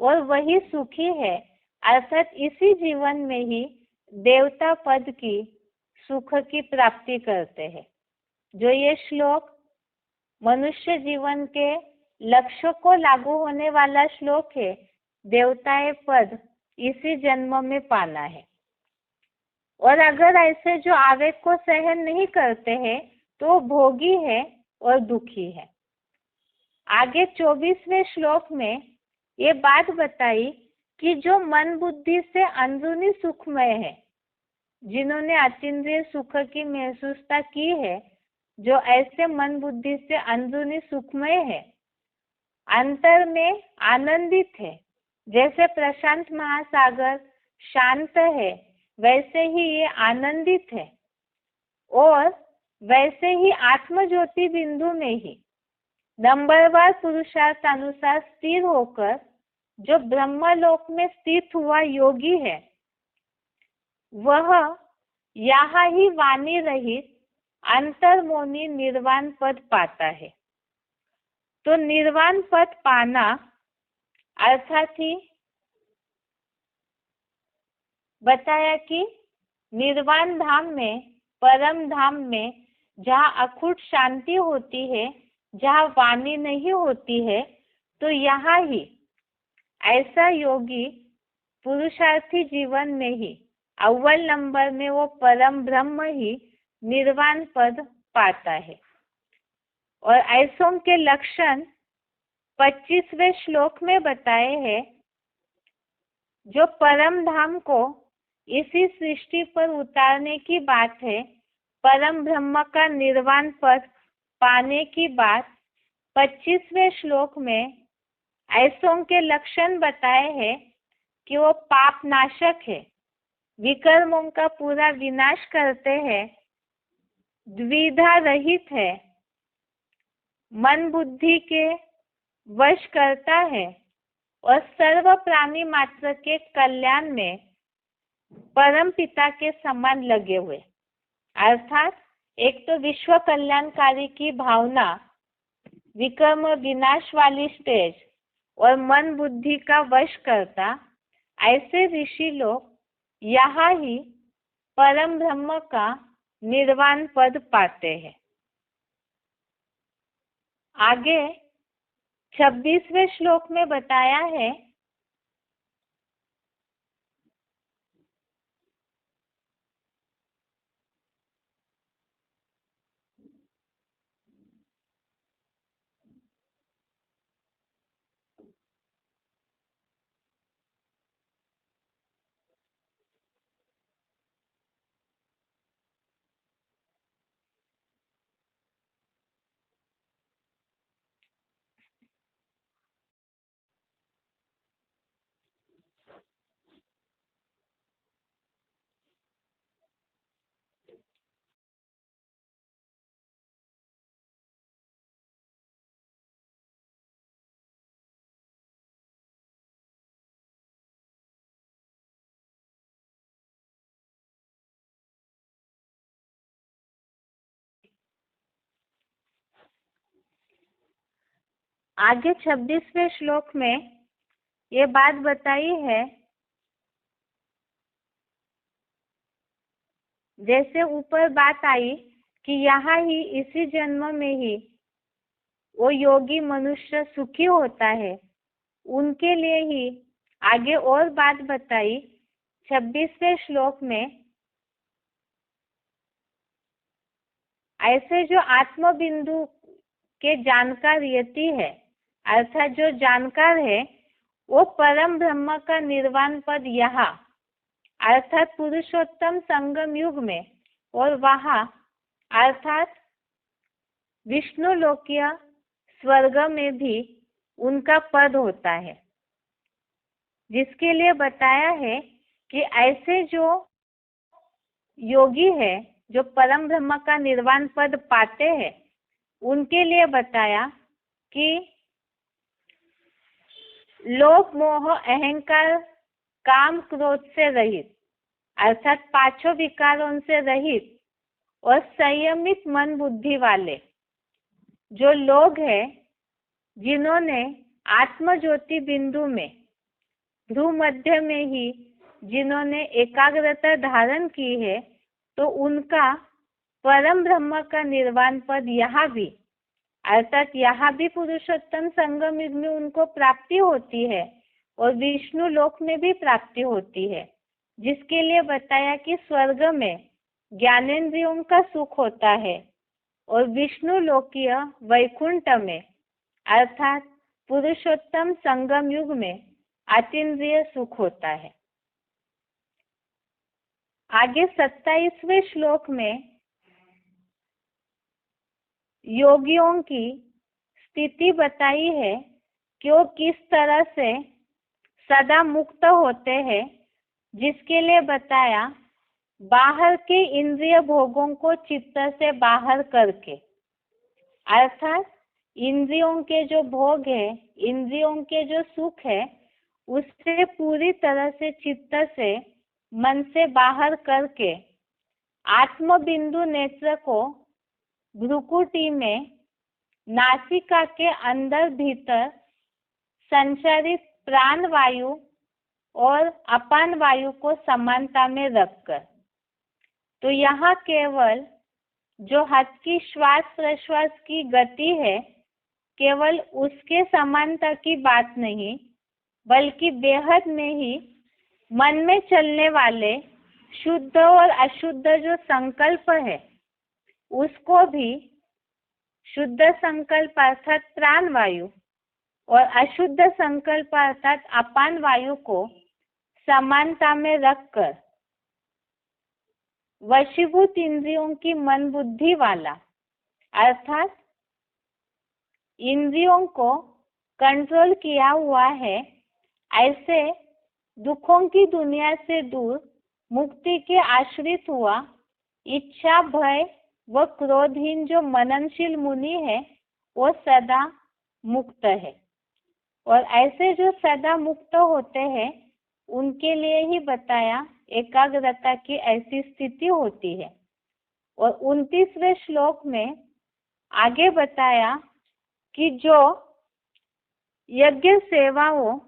और वही सुखी है, अर्थात इसी जीवन में ही देवता पद की सुख की प्राप्ति करते हैं। जो ये श्लोक मनुष्य जीवन के लक्ष्य को लागू होने वाला श्लोक है, देवताएं पद इसी जन्म में पाना है। और अगर ऐसे जो आवेग को सहन नहीं करते हैं तो भोगी है और दुखी है। आगे 24वें श्लोक में ये बात बताई कि जो मन बुद्धि से अंदरूनी सुखमय है, जिन्होंने अतीन्द्रिय सुख की महसूसता की है, जो ऐसे मन बुद्धि से अंदरूनी सुखमय है, अंतर में आनंदित है, जैसे प्रशांत महासागर शांत है वैसे ही ये आनंदित है, और वैसे ही आत्मज्योति बिंदु में ही नंबरवार पुरुषार्थ अनुसार स्थिर होकर जो ब्रह्मलोक में स्थित हुआ योगी है, वह यहाँ ही वाणी रहित अंतर्मोनी निर्वाण पद पाता है। तो निर्वाण पद पाना अर्थात ही बताया कि निर्वाण धाम में, परम धाम में जहाँ अखुट शांति होती है, जहाँ वाणी नहीं होती है, तो यहाँ ही ऐसा योगी पुरुषार्थी जीवन में ही अव्वल नंबर में वो परम ब्रह्म ही निर्वाण पद पाता है। और ऐसों के लक्षण 25वें श्लोक में बताए हैं। जो परम धाम को इसी सृष्टि पर उतारने की बात है, परम ब्रह्म का निर्वाण पद पाने की बात 25वें श्लोक में ऐसों के लक्षण बताए हैं कि वो पाप नाशक है, विकर्मों का पूरा विनाश करते हैं, द्विधा रहित है, मन बुद्धि के वश करता है और सर्व प्राणी मात्र के कल्याण में परम पिता के समान लगे हुए। अर्थात एक तो विश्व कल्याणकारी की भावना, विकर्म विनाश वाली स्टेज और मन बुद्धि का वश करता, ऐसे ऋषि लोग यहाँ ही परम ब्रह्म का निर्वाण पद पाते हैं। आगे 26वें श्लोक में बताया है आगे 26वें श्लोक में ये बात बताई है, जैसे ऊपर बात आई कि यहाँ ही इसी जन्म में ही वो योगी मनुष्य सुखी होता है, उनके लिए ही आगे और बात बताई 26वें श्लोक में। ऐसे जो आत्म बिंदु के जानकार यति है, अर्थात जो जानकार है, वो परम ब्रह्म का निर्वाण पद यहाँ अर्थात पुरुषोत्तम संगम युग में और वहाँ अर्थात विष्णु लोकीय स्वर्ग में भी उनका पद होता है, जिसके लिए बताया है कि ऐसे जो योगी है जो परम ब्रह्म का निर्वाण पद पाते हैं, उनके लिए बताया कि लोभ मोह अहंकार काम क्रोध से रहित अर्थात पांचों विकारों से रहित और संयमित मन बुद्धि वाले जो लोग हैं, जिन्होंने आत्म ज्योति बिंदु में भ्रू मध्य में ही जिन्होंने एकाग्रता धारण की है, तो उनका परम ब्रह्म का निर्वाण पद यहाँ भी अर्थात यहाँ भी पुरुषोत्तम संगम युग में उनको प्राप्ति होती है और विष्णु लोक में भी प्राप्ति होती है, जिसके लिए बताया कि स्वर्ग में ज्ञानेंद्रियों का सुख होता है और विष्णु लोकीय वैकुंठ में अर्थात पुरुषोत्तम संगम युग में अतीन्द्रिय सुख होता है। आगे 27वें श्लोक में योगियों की स्थिति बताई है कि वो किस तरह से सदा मुक्त होते हैं, जिसके लिए बताया बाहर के इंद्रिय भोगों को चित्त से बाहर करके अर्थात इंद्रियों के जो भोग है, इंद्रियों के जो सुख है, उससे पूरी तरह से चित्त से मन से बाहर करके आत्म बिंदु नेत्र को भ्रुकुटी में नासिका के अंदर भीतर संचारित प्राण वायु और अपान वायु को समानता में रखकर, तो यहाँ केवल जो हाथ की श्वास प्रश्वास की गति है, केवल उसके समानता की बात नहीं, बल्कि बेहद में ही मन में चलने वाले शुद्ध और अशुद्ध जो संकल्प है, उसको भी शुद्ध संकल्प अर्थात प्राण वायु और अशुद्ध संकल्प अर्थात अपान वायु को समानता में रखकर वशीभूत इंद्रियों की मन बुद्धि वाला अर्थात इंद्रियों को कंट्रोल किया हुआ है, ऐसे दुखों की दुनिया से दूर मुक्ति के आश्रित हुआ इच्छा भय व क्रोधहीन जो मननशील मुनि है, वो सदा मुक्त है। और ऐसे जो सदा मुक्त होते हैं, उनके लिए ही बताया एकाग्रता की ऐसी स्थिति होती है। और 29वें श्लोक में आगे बताया कि जो यज्ञ सेवाओं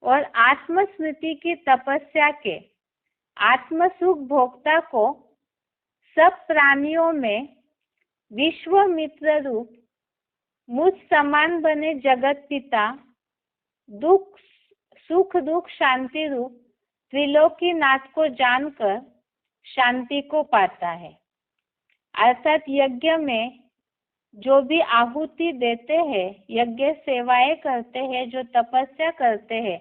और आत्मस्मृति की तपस्या के आत्म सुख भोक्ता को सब प्राणियों में विश्व मित्र रूप मुझ समान बने जगत पिता दुख सुख दुख शांति रूप त्रिलोकीनाथ को जानकर शांति को पाता है। अर्थात यज्ञ में जो भी आहुति देते हैं, यज्ञ सेवाएं करते हैं, जो तपस्या करते हैं,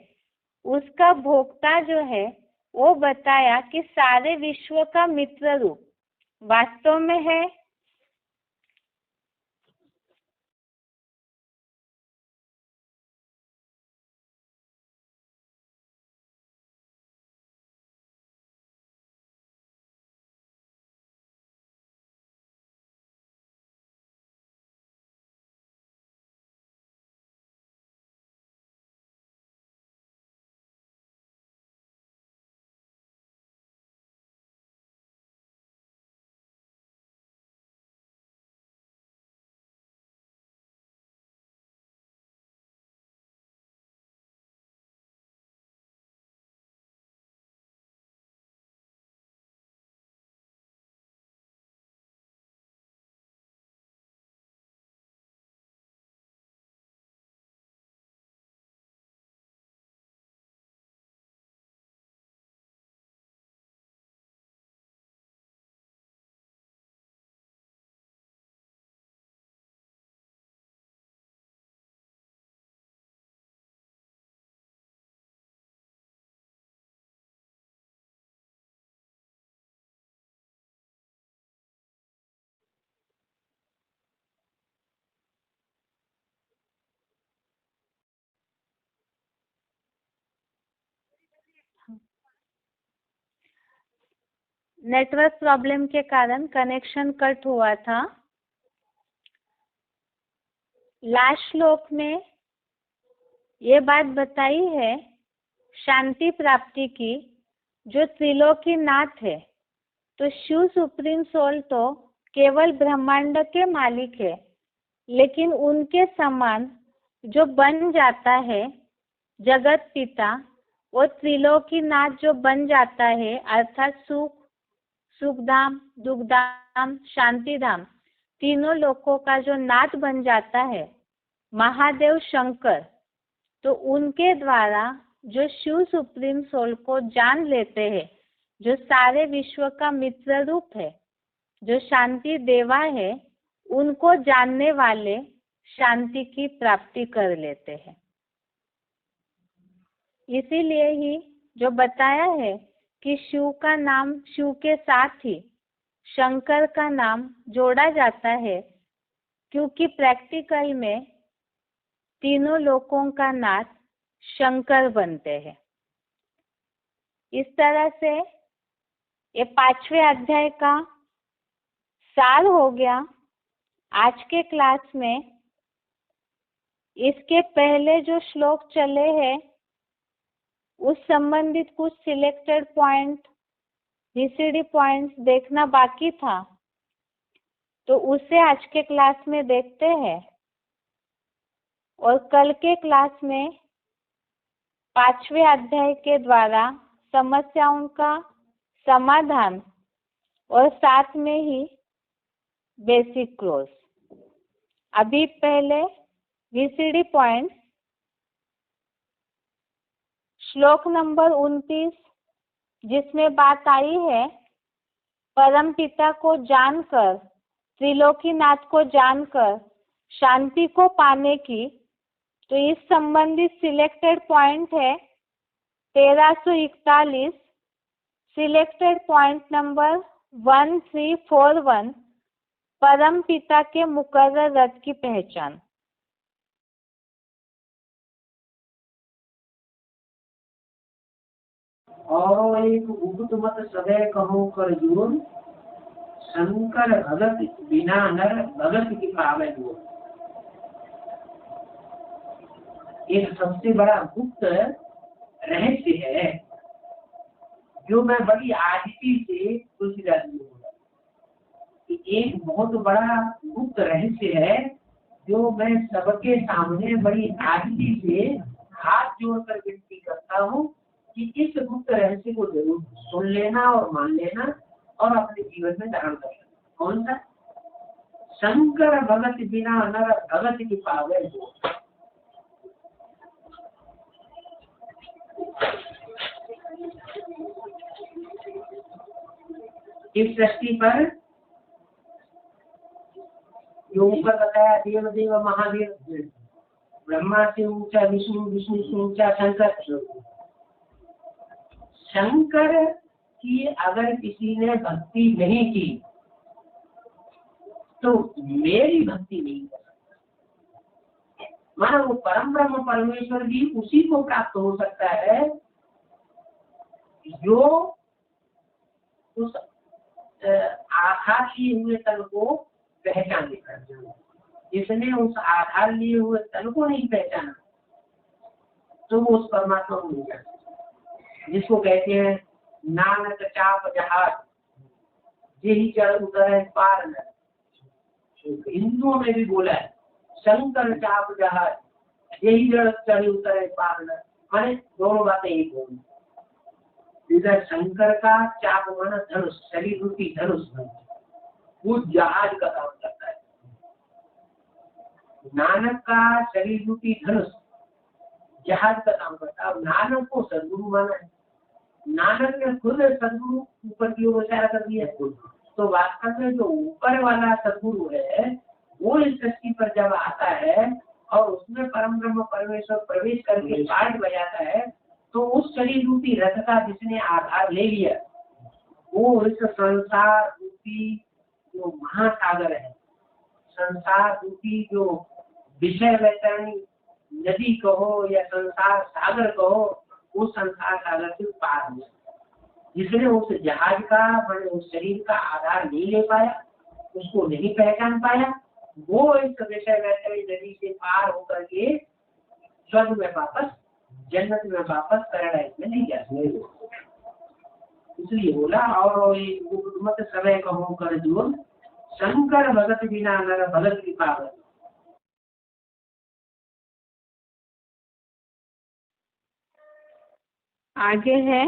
उसका भोक्ता जो है वो बताया कि सारे विश्व का मित्र रूप वास्तव में है नेटवर्क प्रॉब्लम के कारण कनेक्शन कट हुआ था। लास्ट श्लोक में ये बात बताई है शांति प्राप्ति की, जो त्रिलोकीनाथ है। तो शिव सुप्रीम सोल तो केवल ब्रह्मांड के मालिक है, लेकिन उनके समान जो बन जाता है जगत पिता, वो त्रिलोकीनाथ जो बन जाता है, अर्थात सुखधाम, दुखधाम, शांतिधाम, तीनों लोकों का जो नाथ बन जाता है महादेव शंकर, तो उनके द्वारा जो शिव सुप्रीम सोल को जान लेते हैं, जो सारे विश्व का मित्र रूप है, जो शांति देवा है, उनको जानने वाले शांति की प्राप्ति कर लेते हैं। इसीलिए ही जो बताया है कि शिव का नाम, शिव के साथ ही शंकर का नाम जोड़ा जाता है, क्योंकि प्रैक्टिकल में तीनों लोकों का नाथ शंकर बनते हैं। इस तरह से ये 5वें अध्याय का सार हो गया आज के क्लास में। इसके पहले जो श्लोक चले हैं उस संबंधित कुछ सिलेक्टेड पॉइंट, VCD पॉइंट्स देखना बाकी था, तो उसे आज के क्लास में देखते हैं। और कल के क्लास में 5वें अध्याय के द्वारा समस्याओं का समाधान और साथ में ही बेसिक क्लोज। अभी पहले VCD पॉइंट्स, श्लोक नंबर 29 जिसमें बात आई है परम पिता को जानकर, त्रिलोकीनाथ को जानकर शांति को पाने की, तो इस संबंधित सिलेक्टेड पॉइंट है 1341, सिलेक्टेड पॉइंट नंबर 1341, परम पिता के मुकर्रर रथ की पहचान। और एक उगत मत सदै कहो कर जुर्म, शंकर भगत बिना नर भगत की पावे दूर। एक सबसे बड़ा गुप्त रहस्य है जो मैं बड़ी आजिजी से पूछ जाती हूँ। एक बहुत बड़ा गुप्त रहस्य है जो मैं सबके सामने बड़ी आजिजी से हाथ जोड़कर विनती करता हूँ कि इस गुप्त रहस्य को जरूर सुन लेना और मान लेना और अपने जीवन में धारण कर लेना। कौन सा? शंकर भगत बिना नर भगत की पावे हो। इस सृष्टि पर जो ऊपर बताया देव देव महादेव, ब्रह्मा से ऊंचा विष्णु, विष्णु से ऊंचा शंकर। शंकर की अगर किसी ने भक्ति नहीं की तो मेरी भक्ति नहीं कर सकता। मानो वो परम ब्रह्म परमेश्वर भी उसी को प्राप्त हो सकता है जो उस आधार लिए हुए तन को पहचान कर। जिसने उस आधार लिए हुए तन को नहीं पहचाना तो वो उस परमात्मा को नहीं जान सकता। जिसको कहते हैं नानक चाप जहाज यही चढ़ उतर पार न। हिंदुओं में भी बोला है शंकर चाप जहाज यही चढ़ उतर पार न। माने दोनों बातें एक होंगी। इधर शंकर का चाप माना धनुष, शरीर रूपी धनुष, वो जहाज का काम करता है। नानक का शरीर रूपी धनुष जहाज का काम करता है। नानक को सदगुरु माना है। नानक ने खुद सदगुरु ऊपर की ओर इशारा कर दिया। तो वास्तव में जो ऊपर वाला सदगुरु है वो इस सृष्टि पर जब आता है और उसमें परम ब्रह्म परमेश्वर प्रवेश करके पाठ बजाता है तो उस शरीर रूपी रथ का जिसने आधार ले लिया वो इस संसार रूपी जो महासागर है, संसार रूपी जो विषय वैतरणी नदी कहो या संसार सागर कहो, वो संसार सागर से पार हो। जिसने उस जहाज का मैंने उस शरीर का आधार नहीं ले पाया, उसको नहीं पहचान पाया, वो इस विषय वैतरणी नदी से पार होकर के स्वर्ग में वापस, जन्नत में वापस, पैराडाइज में नहीं जा सकते। इसलिए बोला और मत समय कहो कर जोर, शंकर भगत बिना नर भगत की पावर। आगे है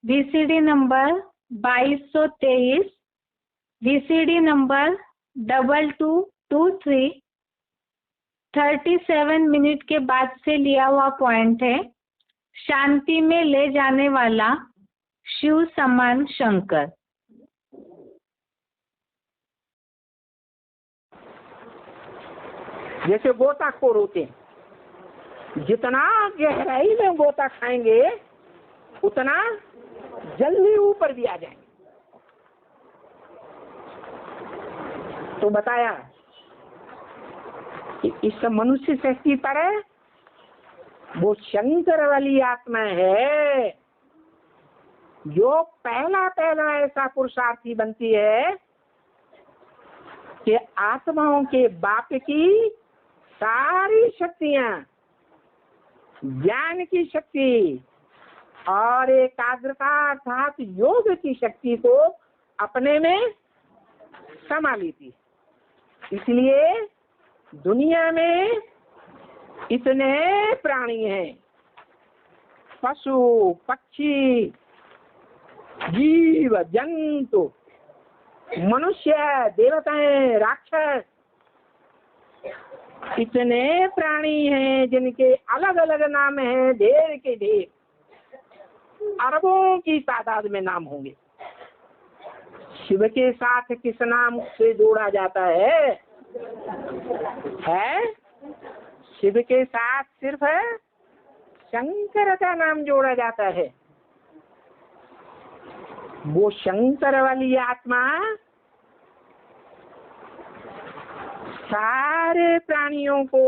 VCD number 2223, VCD number 2223, 37 minute के बाद से लिया हुआ पॉइंट है। शांति में ले जाने वाला शिव समान शंकर। जैसे गोताखोर होते हैं, जितना गहराई में गोता खाएंगे उतना जल्दी ऊपर भी आ जाएंगे। तो बताया कि इस मनुष्य सृष्टि पर वो शंकर वाली आत्मा है जो पहला ऐसा पुरुषार्थी बनती है कि आत्माओं के बाप की सारी शक्तियां, ज्ञान की शक्ति और एकाग्रता अर्थात योग की शक्ति को अपने में समा लेती। इसलिए दुनिया में इतने प्राणी हैं, पशु पक्षी जीव जंतु, मनुष्य, देवताएं, राक्षस, इतने प्राणी हैं जिनके अलग अलग नाम हैं, ढेर के ढेर, अरबों की तादाद में नाम होंगे। शिव के साथ किस नाम से जोड़ा जाता है? शिव के साथ सिर्फ शंकर का नाम जोड़ा जाता है। वो शंकर वाली आत्मा सारे प्राणियों को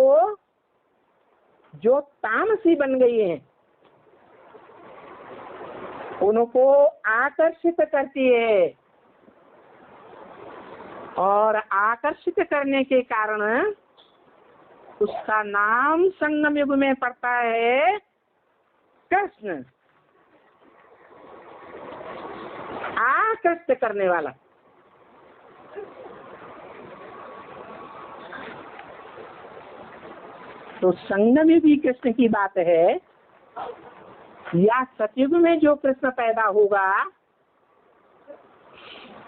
जो तामसी बन गई हैं उनको आकर्षित करती है और आकर्षित करने के कारण उसका नाम संगम युग में पड़ता है कृष्ण, आकर्षित करने वाला। तो संगम युग ही कृष्ण की बात है या सतयुग में जो कृष्ण पैदा होगा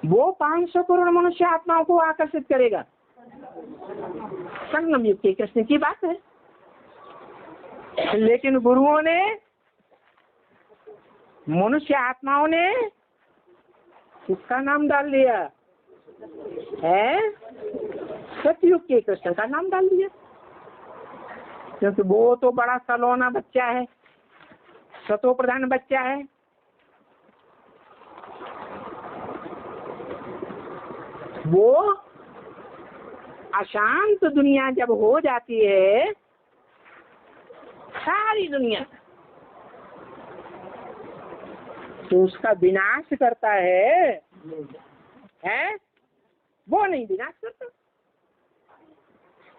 वो 500 करोड़ मनुष्य आत्माओं को आकर्षित करेगा? संगम युग के कृष्ण की बात है। लेकिन गुरुओं ने, मनुष्य आत्माओं ने किसका नाम डाल दिया है? सतयुग के कृष्ण का नाम डाल दिया, क्योंकि वो तो बड़ा सलोना बच्चा है, सतो प्रधान बच्चा है। वो अशांत दुनिया जब हो जाती है, सारी दुनिया, तो उसका विनाश करता है वो नहीं विनाश करता,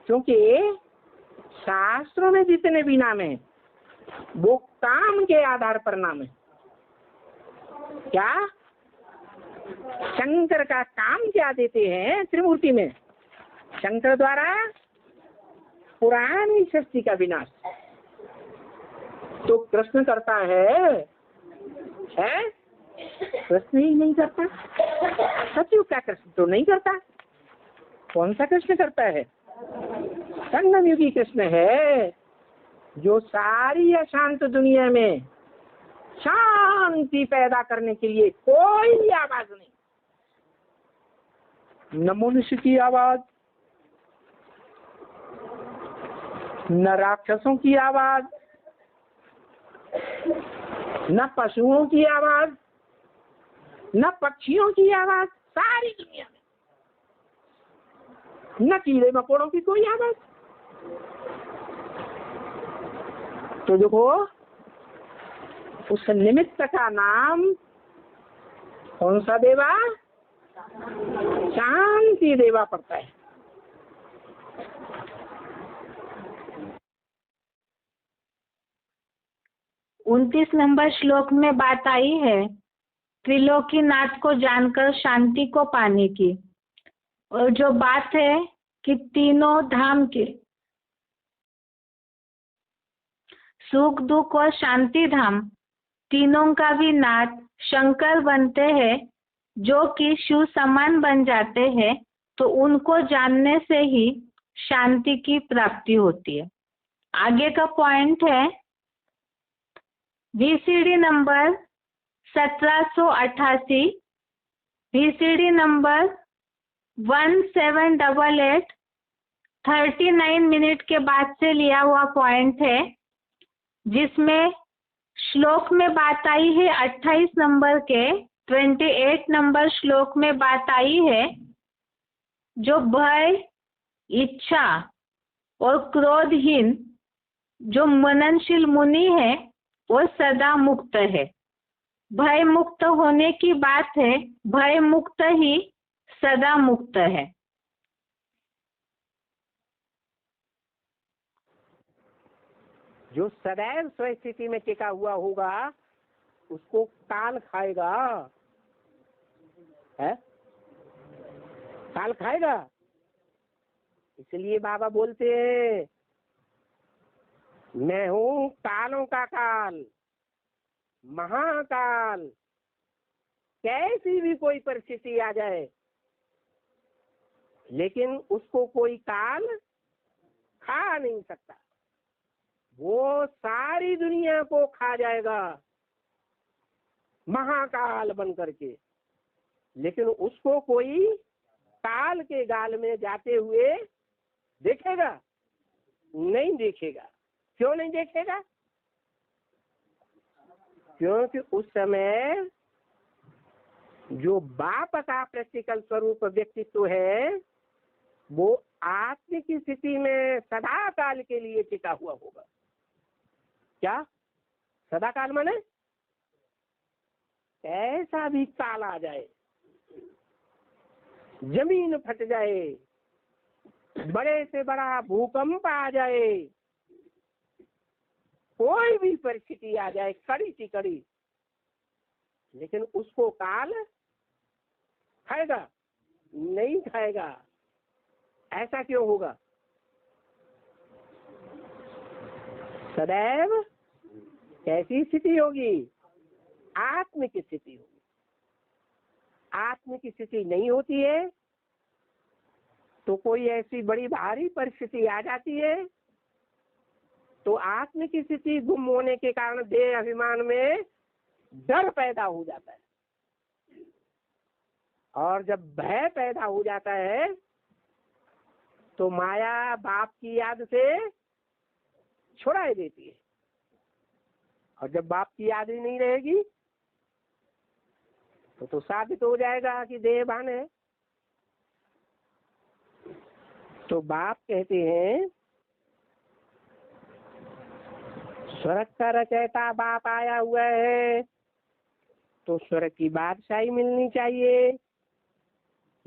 क्योंकि शास्त्रों में जितने भी नाम है वो काम के आधार पर नाम है। क्या शंकर का काम क्या देते हैं? त्रिमूर्ति में शंकर द्वारा पुरानी सृष्टि का विनाश तो कृष्ण करता है? कृष्ण ही नहीं करता। सतयुग का कृष्ण तो नहीं करता। कौन सा कृष्ण करता है? संगम युगी कृष्ण है, जो सारी अशांत दुनिया में शांति पैदा करने के लिए कोई आवाज नहीं, न मनुष्य की आवाज, न राक्षसों की आवाज, न पशुओं की आवाज, न पक्षियों की आवाज, सारी दुनिया में न कीड़े मकोड़ों की कोई आवाज। तो देखो, उस निमित्त का नाम कौन सा देवा? शांति देवा पड़ता है। उनतीस नंबर श्लोक में बात आई है त्रिलोकीनाथ को जानकर शांति को पाने की, और जो बात है कि तीनों धाम के सुख दुख और शांति धाम तीनों का भी नाथ शंकर बनते हैं, जो कि शिव समान बन जाते हैं, तो उनको जानने से ही शांति की प्राप्ति होती है। आगे का पॉइंट है VCD number 1788, VCD number 1788, 39 minute के बाद से लिया हुआ पॉइंट है, जिसमें श्लोक में बात आई है 28 नंबर के 28 नंबर श्लोक में बात आई है, जो भय, इच्छा और क्रोधहीन जो मननशील मुनि है वो सदा मुक्त है। भय मुक्त होने की बात है, भय मुक्त ही सदा मुक्त है। जो सदैव स्वस्थिति में टिका हुआ होगा उसको काल खाएगा, है? काल खाएगा। इसलिए बाबा बोलते हैं, मैं हूँ कालों का काल, महाकाल। कैसी भी कोई परिस्थिति आ जाए, लेकिन उसको कोई काल खा नहीं सकता। वो सारी दुनिया को खा जाएगा महाकाल बन करके, लेकिन उसको कोई काल के गाल में जाते हुए देखेगा? नहीं देखेगा। क्यों नहीं देखेगा? क्योंकि उस समय जो बाप का प्रैक्टिकल स्वरूप व्यक्तित्व है वो आत्मिक स्थिति में सदा काल के लिए टिका हुआ होगा। क्या सदा काल माने? ऐसा भी काल आ जाए, जमीन फट जाए, बड़े से बड़ा भूकंप आ जाए, कोई भी परिस्थिति आ जाए कड़ी सी कड़ी, लेकिन उसको काल खाएगा? नहीं खाएगा। ऐसा क्यों होगा? सदैव कैसी स्थिति होगी? आत्मिक स्थिति होगी। आत्मिक स्थिति नहीं होती है तो कोई ऐसी बड़ी भारी परिस्थिति आ जाती है तो आत्मिक स्थिति गुम होने के कारण देह अभिमान में डर पैदा हो जाता है, और जब भय पैदा हो जाता है तो माया बाप की याद से छुड़ाई देती है, और जब बाप की याद ही नहीं रहेगी तो साबित हो जाएगा कि देहभान है। तो बाप कहते हैं स्वर्ग का रचयिता बाप आया हुआ है तो स्वर्ग की बादशाही मिलनी चाहिए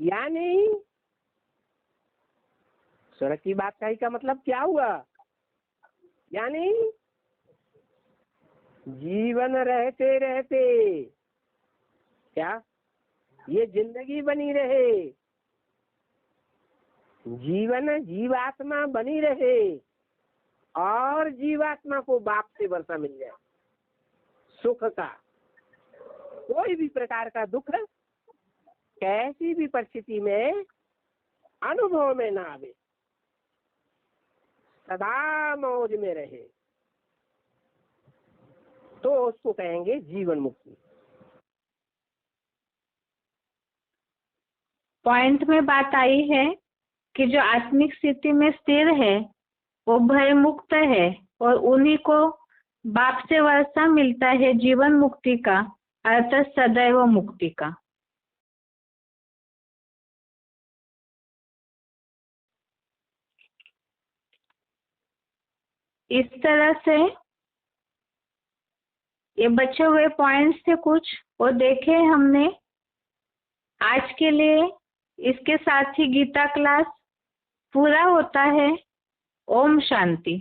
या नहीं? स्वर्ग की बादशाही का मतलब क्या हुआ? यानी जीवन रहते रहते क्या ये जिंदगी बनी रहे, जीवन जीवात्मा बनी रहे और जीवात्मा को बाप से वर्षा मिल जाए सुख का। कोई भी प्रकार का दुख कैसी भी परिस्थिति में अनुभव में ना आवे, सदा मौज में रहे, तो उसको कहेंगे जीवन मुक्ति। पॉइंट में बात आई है कि जो आत्मिक स्थिति में स्थिर है वो भय मुक्त है और उन्हीं को बाप से वर्षा मिलता है जीवन मुक्ति का, अर्थात सदैव मुक्ति का। इस तरह से ये बचे हुए पॉइंट्स थे कुछ, वो देखे हमने। आज के लिए इसके साथ ही गीता क्लास पूरा होता है। ओम शांति।